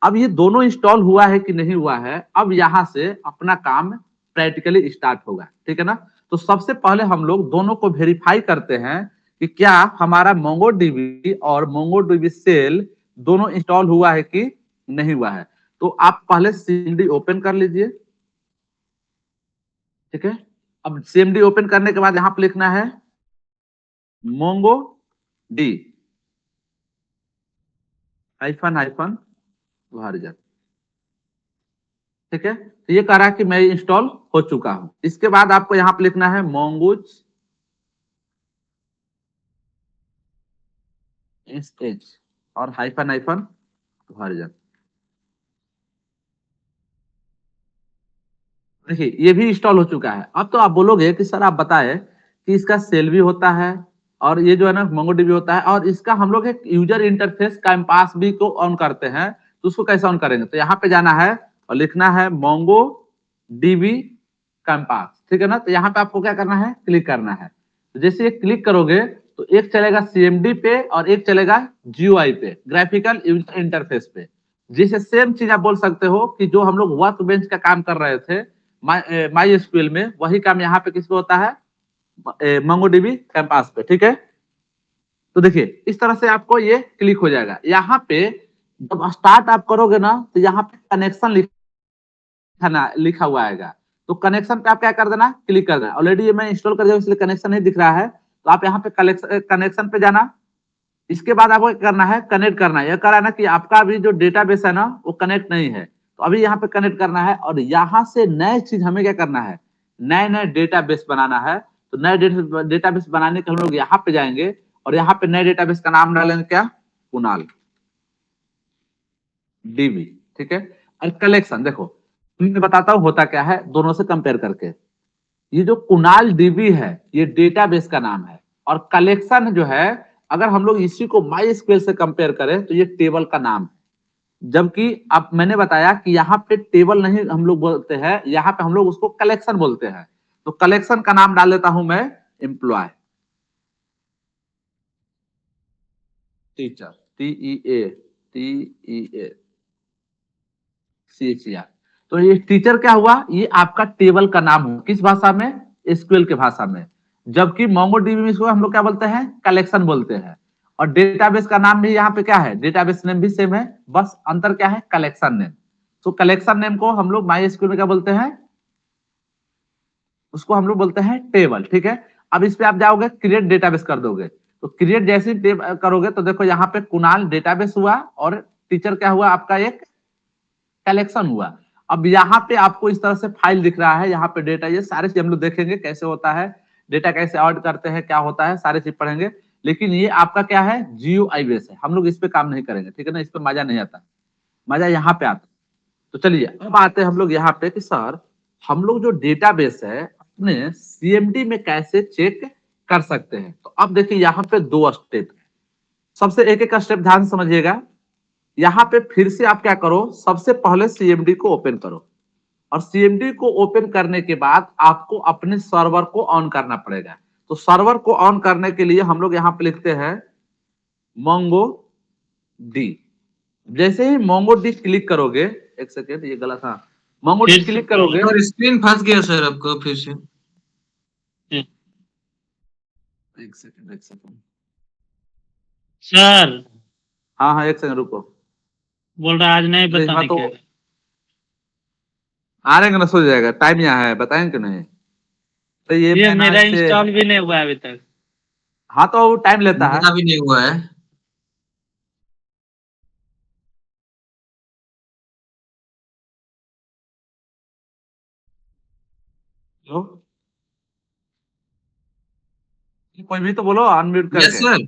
अब ये दोनों इंस्टॉल हुआ है कि नहीं हुआ है, अब यहां से अपना काम प्रैक्टिकली स्टार्ट होगा। ठीक है ना, तो सबसे पहले हम लोग दोनों को वेरीफाई करते हैं कि क्या हमारा मोंगोडीबी और मोंगोडीबी सेल दोनों इंस्टॉल हुआ है कि नहीं हुआ है। तो आप पहले सीएमडी ओपन कर लीजिए। ठीक है, अब सीएमडी ओपन करने के बाद यहां पर लिखना है Mongo D hyphen hyphen version. ठीक है, तो ये कह रहा है कि मैं इंस्टॉल हो चुका हूं। इसके बाद आपको यहां पर लिखना है मोंगोज एच और हाइफन हाइफन वर्जन। देखिए ये भी इंस्टॉल हो चुका है। अब तो आप बोलोगे कि सर आप बताएं कि इसका सेल भी होता है और ये जो है ना मोंगोडीबी होता है, और इसका हम लोग एक यूजर इंटरफेस कैंपास भी को ऑन करते हैं, तो उसको कैसे ऑन करेंगे। तो यहाँ पे जाना है और लिखना है मोंगो डीबी कैंपास। ठीक है ना, तो यहाँ पे आपको क्या करना है, क्लिक करना है। तो जैसे ये क्लिक करोगे तो एक चलेगा सीएमडी पे और एक चलेगा जीयूआई पे, ग्राफिकल यूजर इंटरफेस पे। जैसे सेम चीज आप बोल सकते हो कि जो हम लोग वर्क बेंच का काम कर रहे थे माई एसक्यूएल में, वही काम यहाँ पे किसको होता है, मोंगोडीबी कैंपास पे। ठीक है, तो देखिए इस तरह से आपको ये क्लिक हो जाएगा। यहाँ पे जब स्टार्ट आप करोगे ना, तो यहाँ पे कनेक्शन लिखा हुआ आएगा। तो कनेक्शन पे आप क्या कर देना, क्लिक कर देना। ऑलरेडी ये मैं इंस्टॉल कर दिया इसलिए कनेक्शन नहीं दिख रहा है, तो आप यहाँ पे कनेक्शन पे जाना। इसके बाद आपको क्या करना है, कनेक्ट करना है। यह कह रहा है ना कि आपका अभी जो डेटाबेस है ना वो कनेक्ट नहीं है, तो अभी यहाँ पे कनेक्ट करना है। और यहाँ से नए चीज हमें क्या करना है, नए नए डेटाबेस बनाना है। तो नए डेटाबेस बनाने के हम लोग यहाँ पे जाएंगे और यहाँ पे नए डेटाबेस का नाम डालेंगे क्या, कुणाल डीबी। ठीक है, और कलेक्शन देखो मैं बताता हूँ होता क्या है दोनों से कंपेयर करके। ये जो कुणाल डीबी है ये डेटाबेस का नाम है, और कलेक्शन जो है, अगर हम लोग इसी को माई एसक्यूएल से कंपेयर करें तो ये टेबल का नाम है। जबकि अब मैंने बताया कि यहाँ पे टेबल नहीं हम लोग बोलते हैं, यहाँ पे हम लोग उसको कलेक्शन बोलते हैं। तो कलेक्शन का नाम डाल देता हूं मैं एम्प्लॉय टीचर, TEA CHER। तो ये टीचर क्या हुआ, ये आपका टेबल का नाम हुआ, किस भाषा में, एसक्यूएल के भाषा में। जबकि मोंगोडीबी में इसको हम लोग क्या बोलते हैं, कलेक्शन बोलते हैं। और डेटाबेस का नाम भी यहाँ पे क्या है, डेटाबेस नेम भी सेम है, बस अंतर क्या है, कलेक्शन नेम। तो कलेक्शन नेम को हम लोग माई एसक्यूएल में क्या बोलते हैं, उसको हम लोग बोलते हैं टेबल। ठीक है, अब इस पे आप जाओगे क्रिएट डेटाबेस कर दोगे। तो क्रिएट जैसे करोगे तो देखो यहाँ पे कुणाल डेटाबेस हुआ और टीचर क्या हुआ, आपका एक कलेक्शन हुआ। अब यहाँ पे आपको इस तरह से फाइल दिख रहा है, यहाँ पे डेटा, ये सारे चीज हम लोग देखेंगे कैसे होता है, डेटा कैसे ऐड करते हैं, क्या होता है, सारे चीज पढ़ेंगे। लेकिन ये आपका क्या है, जीयूआई बेस है, हम लोग इस पे काम नहीं करेंगे। ठीक है ना, इस पे मजा नहीं आता, मजा यहाँ पे आता। तो चलिए अब आते हैं हम लोग यहाँ पे कि सर हम लोग जो डेटाबेस है अपने सीएमडी में कैसे चेक कर सकते हैं। तो अब देखिए यहाँ पे 2 स्टेप है, सबसे एक एक स्टेप ध्यान से समझिएगा। यहाँ पे फिर से आप क्या करो, सबसे पहले सीएमडी को ओपन करो, और सीएमडी को ओपन करने के बाद आपको अपने सर्वर को ऑन करना पड़ेगा। तो सर्वर को ऑन करने के लिए हम लोग यहाँ पे लिखते हैं मोंगो डी। जैसे ही मोंगो डी क्लिक करोगे, एक सेकेंड ये गलत, हाँ, मोंगो डी फिर से क्लिक करोगे, और स्क्रीन फंस गया सर आपको फिर से। एक सेकेंड सर हाँ हाँ, एक सेकंड रुको, बोल रहा आज नहीं हाँ बताने तो के। आ रहेंगे ना, सो जाएगा, टाइम यहाँ है, बताएंगे कि नहीं। तो ये ये मैं ना मेरा इसे, इंस्टॉल भी नहीं हुआ है अभी तक। हाँ तो वो टाइम लेता है। मेरा भी नहीं हुआ है। लो, कोई भी तो बोलो अनम्यूट यस करके। सर,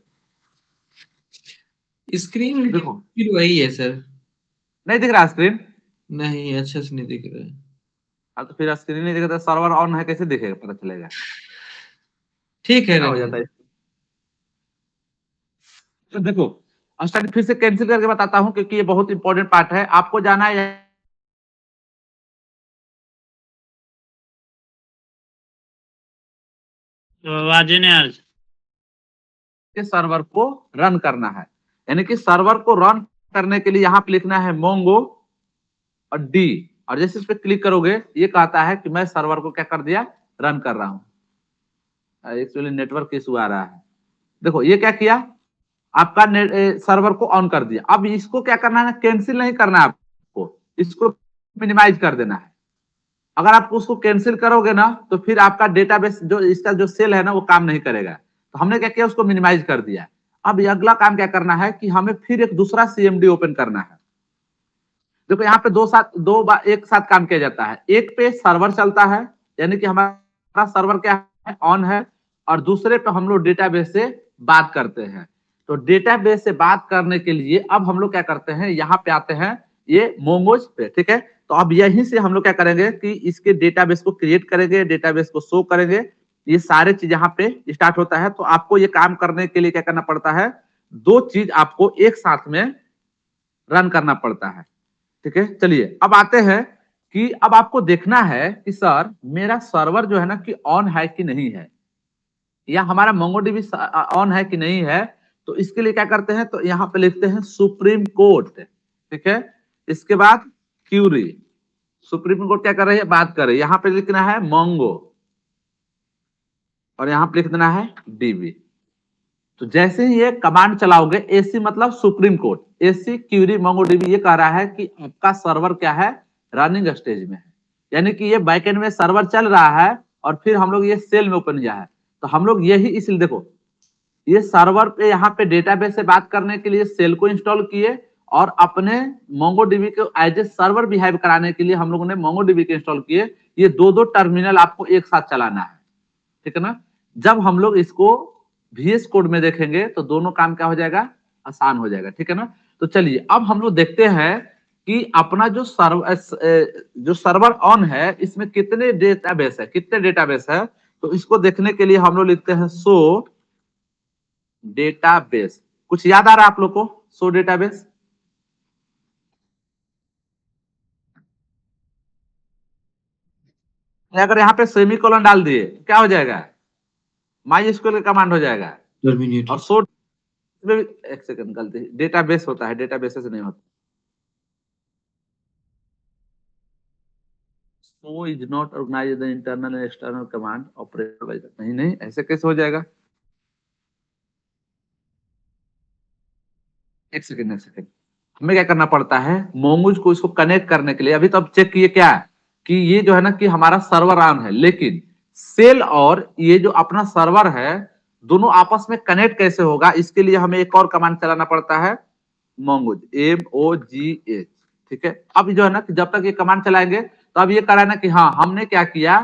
स्क्रीन देखो फिर वही है सर। नहीं दिख रहा स्क्रीन, नहीं अच्छा से नहीं दिख रहा है। हाँ तो फिर स्क्रीन नहीं दिखता, सर्वर ऑन है कैसे दिखेगा, पता चलेगा ठीक है क्या हो रहने जाता दो। है। तो देखो स्टार्ट फिर से कैंसिल करके बताता हूँ, क्योंकि ये बहुत इंपॉर्टेंट पार्ट है, आपको जाना है तो आवाज नहीं आ रही। के सर्वर को रन करना है। यानी कि सर्वर को रन करने के लिए यहाँ पे लिखना है मोंगो और डी, और जैसे इस पे क्लिक करोगे ये कहता है कि मैं सर्वर को क्या कर दिया, रन कर रहा हूँ। एक्चुअली नेटवर्क इशू आ रहा है। देखो ये क्या किया, आपका सर्वर को ऑन कर दिया। अब इसको क्या करना है, कैंसिल नहीं करना है आपको, इसको मिनिमाइज कर देना है। अगर आप उसको कैंसिल करोगे ना तो फिर आपका डेटाबेस जो इसका जो सेल है ना वो काम नहीं करेगा। तो हमने क्या किया, उसको मिनिमाइज कर दिया। अब ये अगला काम क्या करना है कि हमें फिर एक दूसरा सीएमडी ओपन करना है। देखो यहाँ पे दो बार एक साथ काम किया जाता है। एक पे सर्वर चलता है, यानी कि हमारा सर्वर क्या है, ऑन है, और दूसरे पे हम लोग डेटाबेस से बात करते हैं। तो डेटाबेस से बात करने के लिए अब हम लोग क्या करते हैं, यहाँ पे आते हैं ये मोंगोज पे, ठीक है। तो अब यहीं से हम लोग क्या करेंगे कि इसके डेटाबेस को क्रिएट करेंगे, डेटाबेस को शो करेंगे, ये सारे चीज यहाँ पे स्टार्ट होता है। तो आपको ये काम करने के लिए क्या करना पड़ता है, 2 चीज आपको एक साथ में रन करना पड़ता है, ठीक है। चलिए अब आते हैं कि अब आपको देखना है कि सर मेरा सर्वर जो है ना कि ऑन है कि नहीं है, या हमारा मोंगोडीबी ऑन है कि नहीं है। तो इसके लिए क्या करते हैं, तो यहाँ पे लिखते हैं सुप्रीम कोर्ट, ठीक है। इसके बाद क्यूरी, सुप्रीम कोर्ट क्या कर रही है, बात कर रही है। यहाँ पे लिखना है मोंगो और यहाँ पे लिख देना है डीबी। तो जैसे ही ये कमांड चलाओगे, एसी मतलब Supreme Court, AC query MongoDB, ये कह रहा है कि आपका सर्वर क्या है, रनिंग स्टेज में है। यानी कि ये बैकएंड में सर्वर चल रहा है और फिर हम लोग ये सेल में ओपन किया है। तो हम लोग यही इसलिए देखो, ये सर्वर पे यहाँ पे डेटाबेस से बात करने के लिए सेल को इंस्टॉल किए, और अपने मोंगोडीबी को एज ए सर्वर बिहेव कराने के लिए हम लोगों ने मोंगोडीबी के इंस्टॉल किए। ये दो टर्मिनल आपको एक साथ चलाना है, ठीक है ना। जब हम लोग इसको VS कोड में देखेंगे तो दोनों काम क्या हो जाएगा, आसान हो जाएगा, ठीक है ना। तो चलिए अब हम लोग देखते हैं कि अपना जो सर्वर ऑन है इसमें कितने डेटाबेस है, कितने डेटाबेस है। तो इसको देखने के लिए हम लोग लिखते हैं शो डेटाबेस। कुछ याद आ रहा है आप लोग को, शो डेटाबेस? अगर यहाँ पे सेमीकोलन डाल दिए क्या हो जाएगा, माई स्क्वेल का कमांड हो जाएगा। और शो में भी एक सेकंड, गलती, डेटाबेस होता है, डेटाबेस से नहीं होता। So is not organized the internal and external command operated by the, नहीं ऐसे कैसे हो जाएगा, एक सेकंड हमें क्या करना पड़ता है, मोंगोज को इसको कनेक्ट करने के लिए। अभी तो अब चेक किए क्या है कि ये जो है ना कि हमारा सर्वर ऑन है, लेकिन सेल और ये जो अपना सर्वर है दोनों आपस में कनेक्ट कैसे होगा, इसके लिए हमें एक और कमांड चलाना पड़ता है, मोंगोज, MOGH, ठीक है। अब जो है ना कि जब तक ये कमांड चलाएंगे तो अब ये कह रहा है ना कि हाँ हमने क्या किया,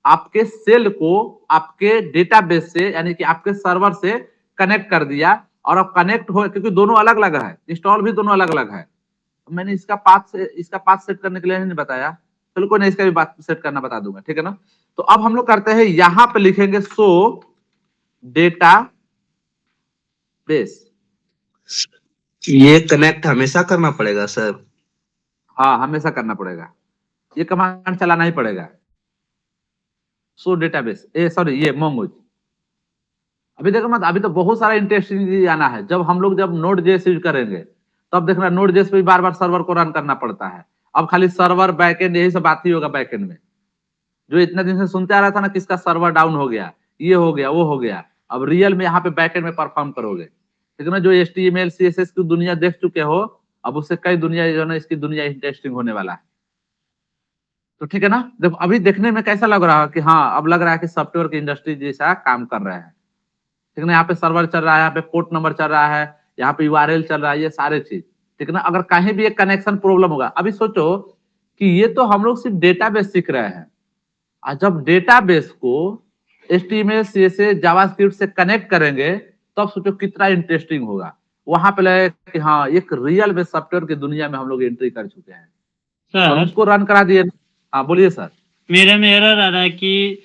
आपके सेल को आपके डेटाबेस से यानी कि आपके सर्वर से कनेक्ट कर दिया। और अब कनेक्ट हो, क्योंकि दोनों अलग अलग है, इंस्टॉल भी दोनों अलग अलग है। मैंने इसका पाथ सेट करने के लिए नहीं बताया, चलो कोई नहीं, इसका भी बात सेट करना बता दूंगा, ठीक है ना। तो अब हम लोग करते हैं, यहां पे लिखेंगे सो डेटा बेस। ये कनेक्ट हमेशा करना पड़ेगा सर? हाँ, हमेशा करना पड़ेगा, ये कमांड चलाना ही पड़ेगा। सो डेटाबेस, ए सॉरी, ये mongoose। अभी देखो मत, अभी तो बहुत सारा इंटरेस्टिंग चीज आना है। जब हम लोग जब नोड जेएस यूज करेंगे, तब देखना नोड जेएस पे बार बार सर्वर को रन करना पड़ता है। अब खाली सर्वर बैकएंड यही सब बात ही होगा बैकएंड में। जो इतने दिन से सुनते आ रहा था ना, किसका सर्वर डाउन हो गया, ये हो गया, वो हो गया, अब रियल में यहाँ पे बैकएंड में परफॉर्म करोगे, ठीक है ना। जो HTML CSS की दुनिया देख चुके हो, अब उससे कई दुनिया जो है ना, इसकी दुनिया इंटरेस्टिंग होने वाला है। तो ठीक है ना। देखो अभी देखने में कैसा लग रहा है कि हाँ, अब लग रहा है कि सॉफ्टवेयर की इंडस्ट्री जैसा काम कर रहे हैं, ठीक है ना। यहाँ पे सर्वर चल रहा है, यहाँ पे पोर्ट नंबर चल रहा है, यहाँ पे URL चल रहा है, ये सारे चीज, ठीक है ना। अगर कहीं भी एक कनेक्शन प्रॉब्लम होगा, अभी सोचो कि ये तो हम लोग सिर्फ डेटाबेस सीख रहे हैं, और जब डेटाबेस को HTML CSS जावास्क्रिप्ट से कनेक्ट करेंगे, तब सोचो कितना इंटरेस्टिंग होगा। वहां पे लगे कि हाँ, एक रियल में सॉफ्टवेयर की दुनिया में हम लोग एंट्री कर चुके हैं और सर उसको रन करा दिए। हाँ बोलिए सर। मेरे में एरर आ रहा है कि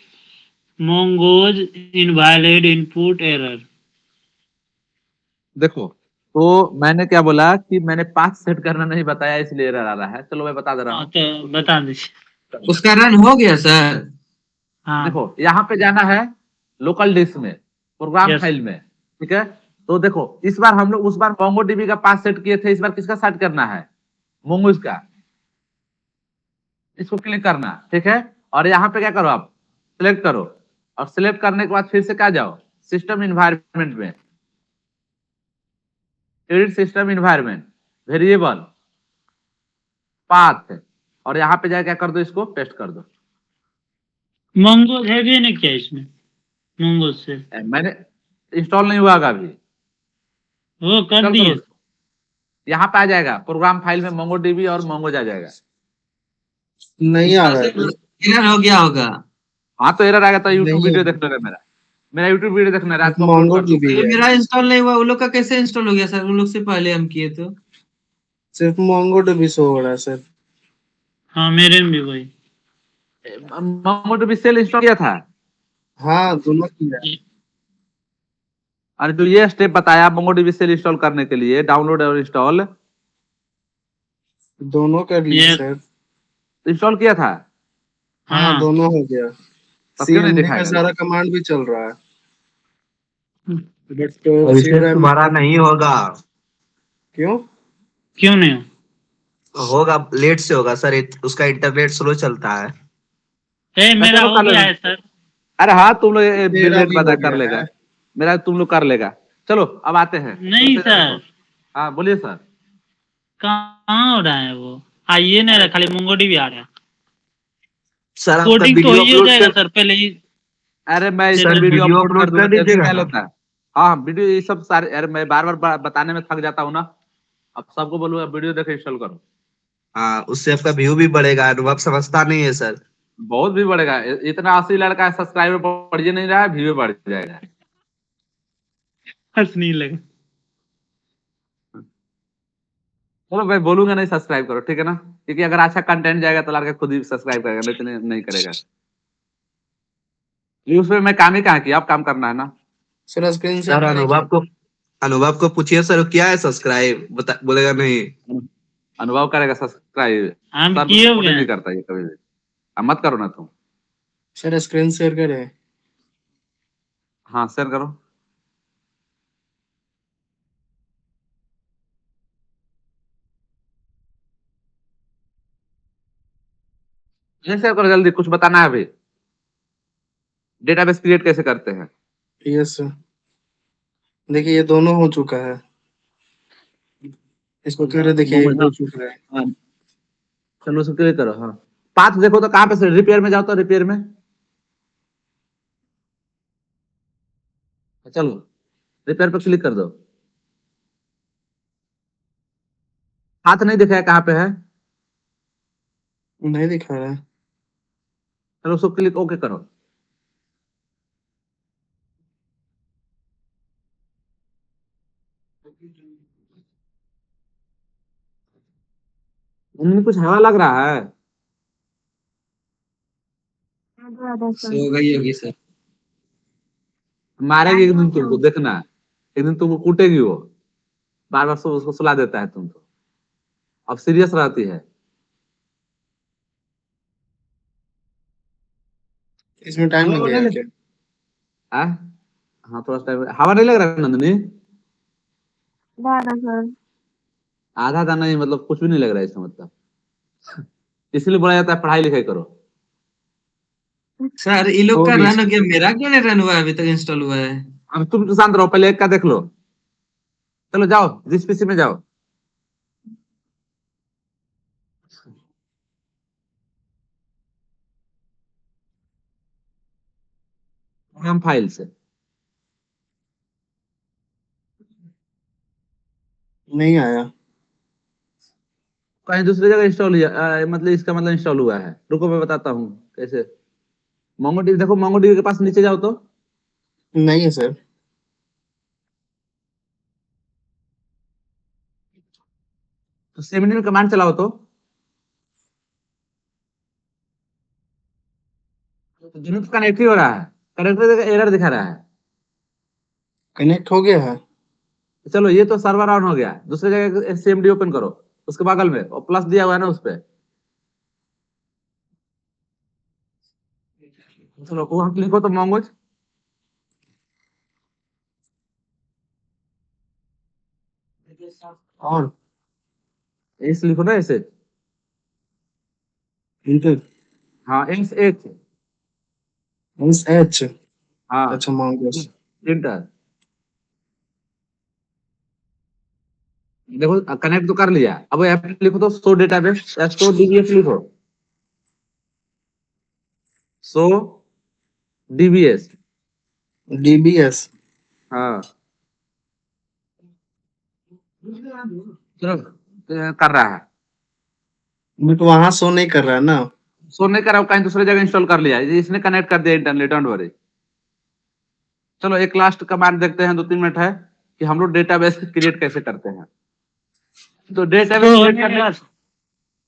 मोंगोज इनवैलिड इनपुट एरर। देखो, तो मैंने क्या बोला कि मैंने पाथ सेट करना नहीं बताया, इसलिए एरर आ रहा है। चलो मैं बता दे रहा हाँ हूँ। तो बता दीजिए। उसका रन हो गया सर? हाँ देखो यहाँ पे जाना है लोकल डिस्क में, प्रोग्राम यस फाइल में, ठीक है। तो देखो इस बार हम लोग उस बार मोंगोडीबी का पाथ सेट किए थे, इस बार किसका सेट करना है, मोंगोज का। इसको क्लिक करना, ठीक है। और यहाँ पे क्या करो, आप सिलेक्ट करो, और सिलेक्ट करने के बाद फिर से क्या जाओ, सिस्टम इन्वायरमेंट में, edit system environment, variable, path, और यहाँ पे जाके क्या कर दो, इसको पेस्ट कर दो। मोंगोज है भी नहीं क्या इसमें? मोंगोज से मैंने इंस्टॉल नहीं हुआ अभी, वो कर इंस्टॉल करो दिए। उसको। यहाँ पे आ जाएगा प्रोग्राम फाइल में मोंगोडीबी और मोंगोज आ जाएगा। नहीं आ रहा है। एरर हो गया होगा। हाँ तो एरर आएगा तो यूट्यूब नहीं, वीडियो देख लेगा, मेरा मेरा यूट्यूब वीडियो देखना, रात को अपलोड मोंगो कर दूंगा। डीबी ये है, मेरा इंस्टॉल नहीं हुआ, वो लोग का कैसे इंस्टॉल हो गया सर? उन लोग से पहले हम किए तो। सिर्फ मोंगो डीबी शो हो रहा है सर। हाँ मेरे में भी वही। मोंगोडीबी सेल इंस्टॉल किया था। हाँ, दोनों किया है। और जो ये स्टेप बताया मोंगोडीबी सेल इंस्टॉल करने के लिए, डाउनलोड और इंस्टॉल, दोनों कर लिए ये सर। इंस्टॉल किया था, हाँ, हाँ दोनों हो गया। तब क्यों नहीं CMD का दिखाएगा सारा ये? कमांड भी चल रहा है, बट और सी इसे ड्राइव में तुम्हारा नहीं होगा। क्यों? क्यों नहीं हो? होगा, लेट से होगा सर, उसका इंटरनेट स्लो चलता है। ए मैं मेरा चलो हो कर गया लेना। है सर। अरे हाँ, तुम लोग मेरा लेट भी बता हो कर गया लेगा, है। मेरा तुम लोग कर लेगा। चलो अब आते हैं फिर नहीं से, देखो। सर, हाँ बोलिए सर। कहाँ हो रहा है वो? आइए नहीं रहा, खाली मोंगोडीबी आ रहा है। सर आपका कोडिंग तो वीडियो ही हो अपलोड जाएगा कर। सर पहले ही। अरे मैं इसमें सर चलो वीडियो वीडियो अपलोड कर अपलोड दूंगा, कर टेंशन क्या दीजिएगा। लेता है। हाँ वीडियो ये सब सारे, अरे मैं बार बार बताने में थक जाता हूँ ना। अब सबको बोलूंगा वीडियो देखे इंस्टॉल करो। हाँ, उससे आपका व्यू भी बढ़ेगा, अनुभव समझता नहीं है सर। बहुत भी बढ़ेगा, इतना 80 लड़का सब्सक्राइबर बढ़ ही नहीं रहा है, व्यू बढ़ जाएगा। हंस नहीं लगा। चलो मैं बोलूंगा नहीं, सब्सक्राइब करो, ठीक है ना। क्योंकि अगर अच्छा कंटेंट जाएगा तो लड़का खुद ही सब्सक्राइब करेगा, नहीं तो नहीं करेगा। ये उसमें मैं काम ही कहाँ किया, अब काम करना है ना। सर स्क्रीन शेयर सर करेंगे? अनुभव को पूछिए सर, क्या है सब्सक्राइब, बता बोलेगा नहीं। अनुभव करेगा सब्सक्राइब, हम सर किए हुए सपोर्ट ही नहीं हैं। करता ये कभी भी। अब मत करो ना तुम। सर स्क्रीन शेयर करें? हाँ शेयर करो। ये शेयर करो जल्दी, कुछ बताना है अभी। डेटाबेस क्रिएट कैसे करते हैं। Yes sir. देखिए ये दोनों हो चुका है, इसको क्लियर देखिए, ये हो चुका है। हाँ, चलो उसको क्लिक करो। हाँ पाथ देखो तो कहाँ पे, रिपेयर में जाओ तो रिपेयर में, चलो रिपेयर पे क्लिक कर दो। हाथ नहीं दिखाया कहाँ पे है, नहीं दिखा रहा है। चलो उसको क्लिक ओके करो। कुछ हवा लग रहा है। राधा सर सो गई होगी सर। मारेगी एक दिन तुमको, देखना। एक दिन तुमको कूटेगी वो, बार बार उसको सुला देता है तुमको। अब सीरियस रहती है। इसमें टाइम लग गया क्या? हाँ हाँ, थोड़ा टाइम। हवा नहीं लग रहा है नंदनी? राधा सर आधा आधा नहीं, मतलब कुछ भी नहीं लग रहा है इसका मतलब। इसलिए बोला जाता है पढ़ाई लिखाई करो। सर ये लोग का होगी। रन हो गया, मेरा क्यों नहीं रन हुआ है? अभी तक इंस्टॉल हुआ है। अब तुम तो शांत रहो, पहले एक का देख लो। चलो जाओ, जिस पीसी में जाओ। हम फाइल से नहीं आया। कहीं दूसरी जगह इंस्टॉल हुआ, मतलब इसका मतलब इंस्टॉल हुआ है। रुको मैं बताता हूँ कैसे। मोंगोडीबी देखो, मोंगोडीबी के पास नीचे जाओ तो। नहीं है सर। तो सेमिनी में कमांड चलाओ तो दोनों तो कनेक्ट ही हो रहा है। कनेक्टर एरर दिखा रहा है। कनेक्ट हो गया है। चलो ये तो सर्वर ऑन हो गया। दूसरी जगह सीएमडी ओपन करो, उसके बगल में और प्लस दिया हुआ है ना उस पे। चलो वहां लिखो तो मोंगोज। और एस लिखो ना, ऐसे। इंटर हाँ एस एच। एच। हाँ अच्छा मांगोस। इंटर। देखो कनेक्ट तो कर लिया। अब यहाँ पे लिखो तो शो डेटाबेस या शो डीबीएस लिखो। Show DBS. डीबीएस। हाँ चलो, कर रहा है। बट वहां शो नहीं कर रहा है ना। शो नहीं करा, कहीं दूसरी जगह इंस्टॉल कर लिया। इसने कनेक्ट कर दिया इंटरनेट, डोंट वरी। चलो एक लास्ट कमांड देखते हैं, 2-3 मिनट है, कि हम लोग डेटाबेस क्रिएट कैसे करते हैं। तो डेटाबेस क्रिएट करना,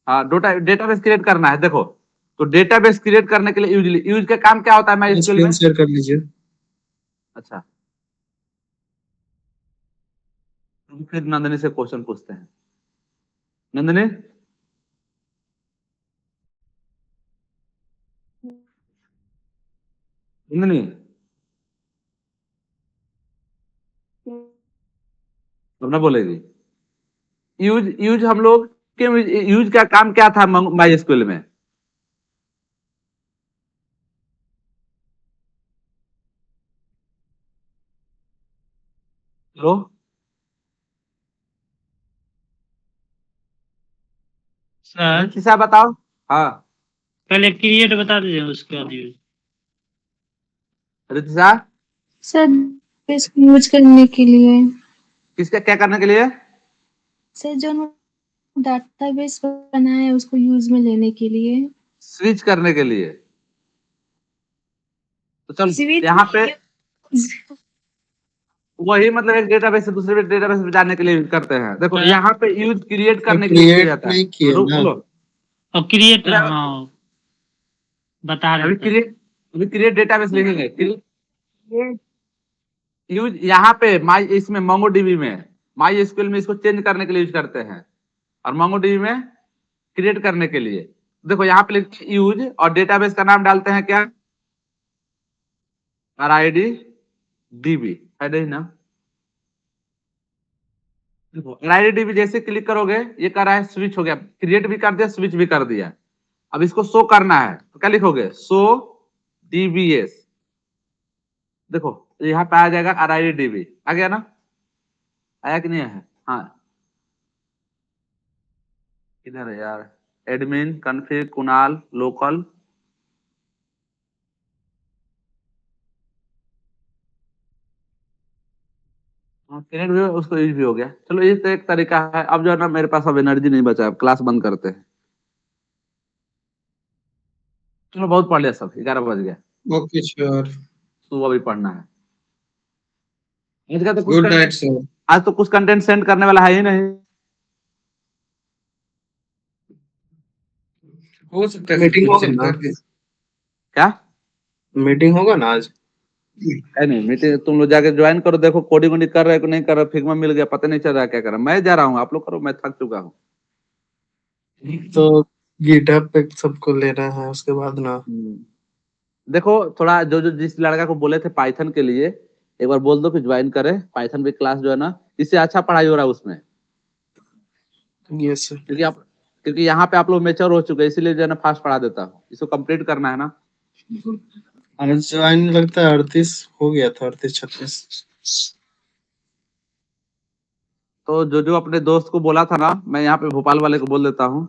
हाँ डेटाबेस क्रिएट करना है। देखो, तो डेटाबेस क्रिएट करने के लिए यूज का काम क्या होता है MySQL स्क्रीन में? शेयर कर लीजिए। अच्छा, तो फिर नंदनी से क्वेश्चन पूछते हैं। नंदनी, नंदनी अब ना बोलेगी। यूज यूज हम लोग के यूज का काम क्या था MySQL में? लो, सर किसा बताओ। हाँ पहले क्रिएट बता दीजिए, उसके बाद यूज। रितिशा, सर इसको यूज करने के लिए, किसका क्या करने के लिए? सर जो डाटाबेस बनाया है उसको यूज में लेने के लिए। स्विच करने के लिए। तो चल स्विच यहाँ पे वही, मतलब एक डेटाबेस से दूसरे डेटाबेस में जाने के लिए यूज करते हैं। देखो सर, यहाँ पे यूज क्रिएट तो करने के लिए किया क्रिएट जाता है। नहीं किए रुक ना। लो, और क्रिएट, अरे हाँ बता रहे अभी थे। क्रिएट, अभी क्रिएट डेटाबेस लिखेंगे। यूज यहाँ पे माई, इसमें MongoDB में MySQL में इसको चेंज करने के लिए यूज करते हैं, और MongoDB में क्रिएट करने के लिए। देखो यहाँ पे लिखते हैं यूज, और डेटाबेस का नाम डालते हैं क्या? RIDDB है नहीं ना? देखो RIDDB जैसे क्लिक करोगे, ये कर रहा है स्विच हो गया, क्रिएट भी कर दिया, स्विच भी कर दिया। अब इसको शो करना है तो क्या लिखोगे? Show DBS। देखो यहाँ पे आ जाएगा RIDDB। आ गया ना? आया कि नहीं आया? हाँ, इधर है यार। Admin config Kunal local. हाँ क्रिएट भी उसको यूज भी हो गया। चलो ये तो एक तरीका है। अब जो है ना, मेरे पास अब एनर्जी नहीं बचा, अब क्लास बंद करते हैं। चलो बहुत पढ़ लिया सब, 11 बज गया। Okay sure. सुबह भी पढ़ना है। आज का तो कुछ गुड नाइट कंटेंट, सर। आज तो कुछ कंटेंट सेंड करने वाला है ही नहीं। हो सकता है मीटिंग हो गया ना। क्या? मीटिंग होगा ना आज? नहीं मीटिंग तुम लोग जाके ज्वाइन करो, देखो कोडिंग वोडिंग कर रहे हो कि नहीं कर रहे हो, फिग्मा मिल गया, पता नहीं चल रहा क्या कर रहा, मैं जा रहा हूँ, आप लोग करो, मैं थक चुका हूँ। तो गिटहब पे सबको लेना है उसके बाद ना। देखो थोड़ा जो जो जिस लड़का को बोले थे पाइथन के लिए, एक बार बोल दो कि ज्वाइन करे पाइथन पे क्लास जो है ना, इससे अच्छा पढ़ाई हो रहा है उसमें, यस सर। क्योंकि यहाँ पे आप लोग मेच्योर हो चुके हैं, इसीलिए जो है ना फास्ट पढ़ा देता हूँ, इसको कंप्लीट करना है ना। आज ज्वाइन लगता है 38 हो गया था, 38-36। तो जो जो अपने दोस्त को बोला था ना, मैं यहाँ पे भोपाल वाले को बोल देता हूँ,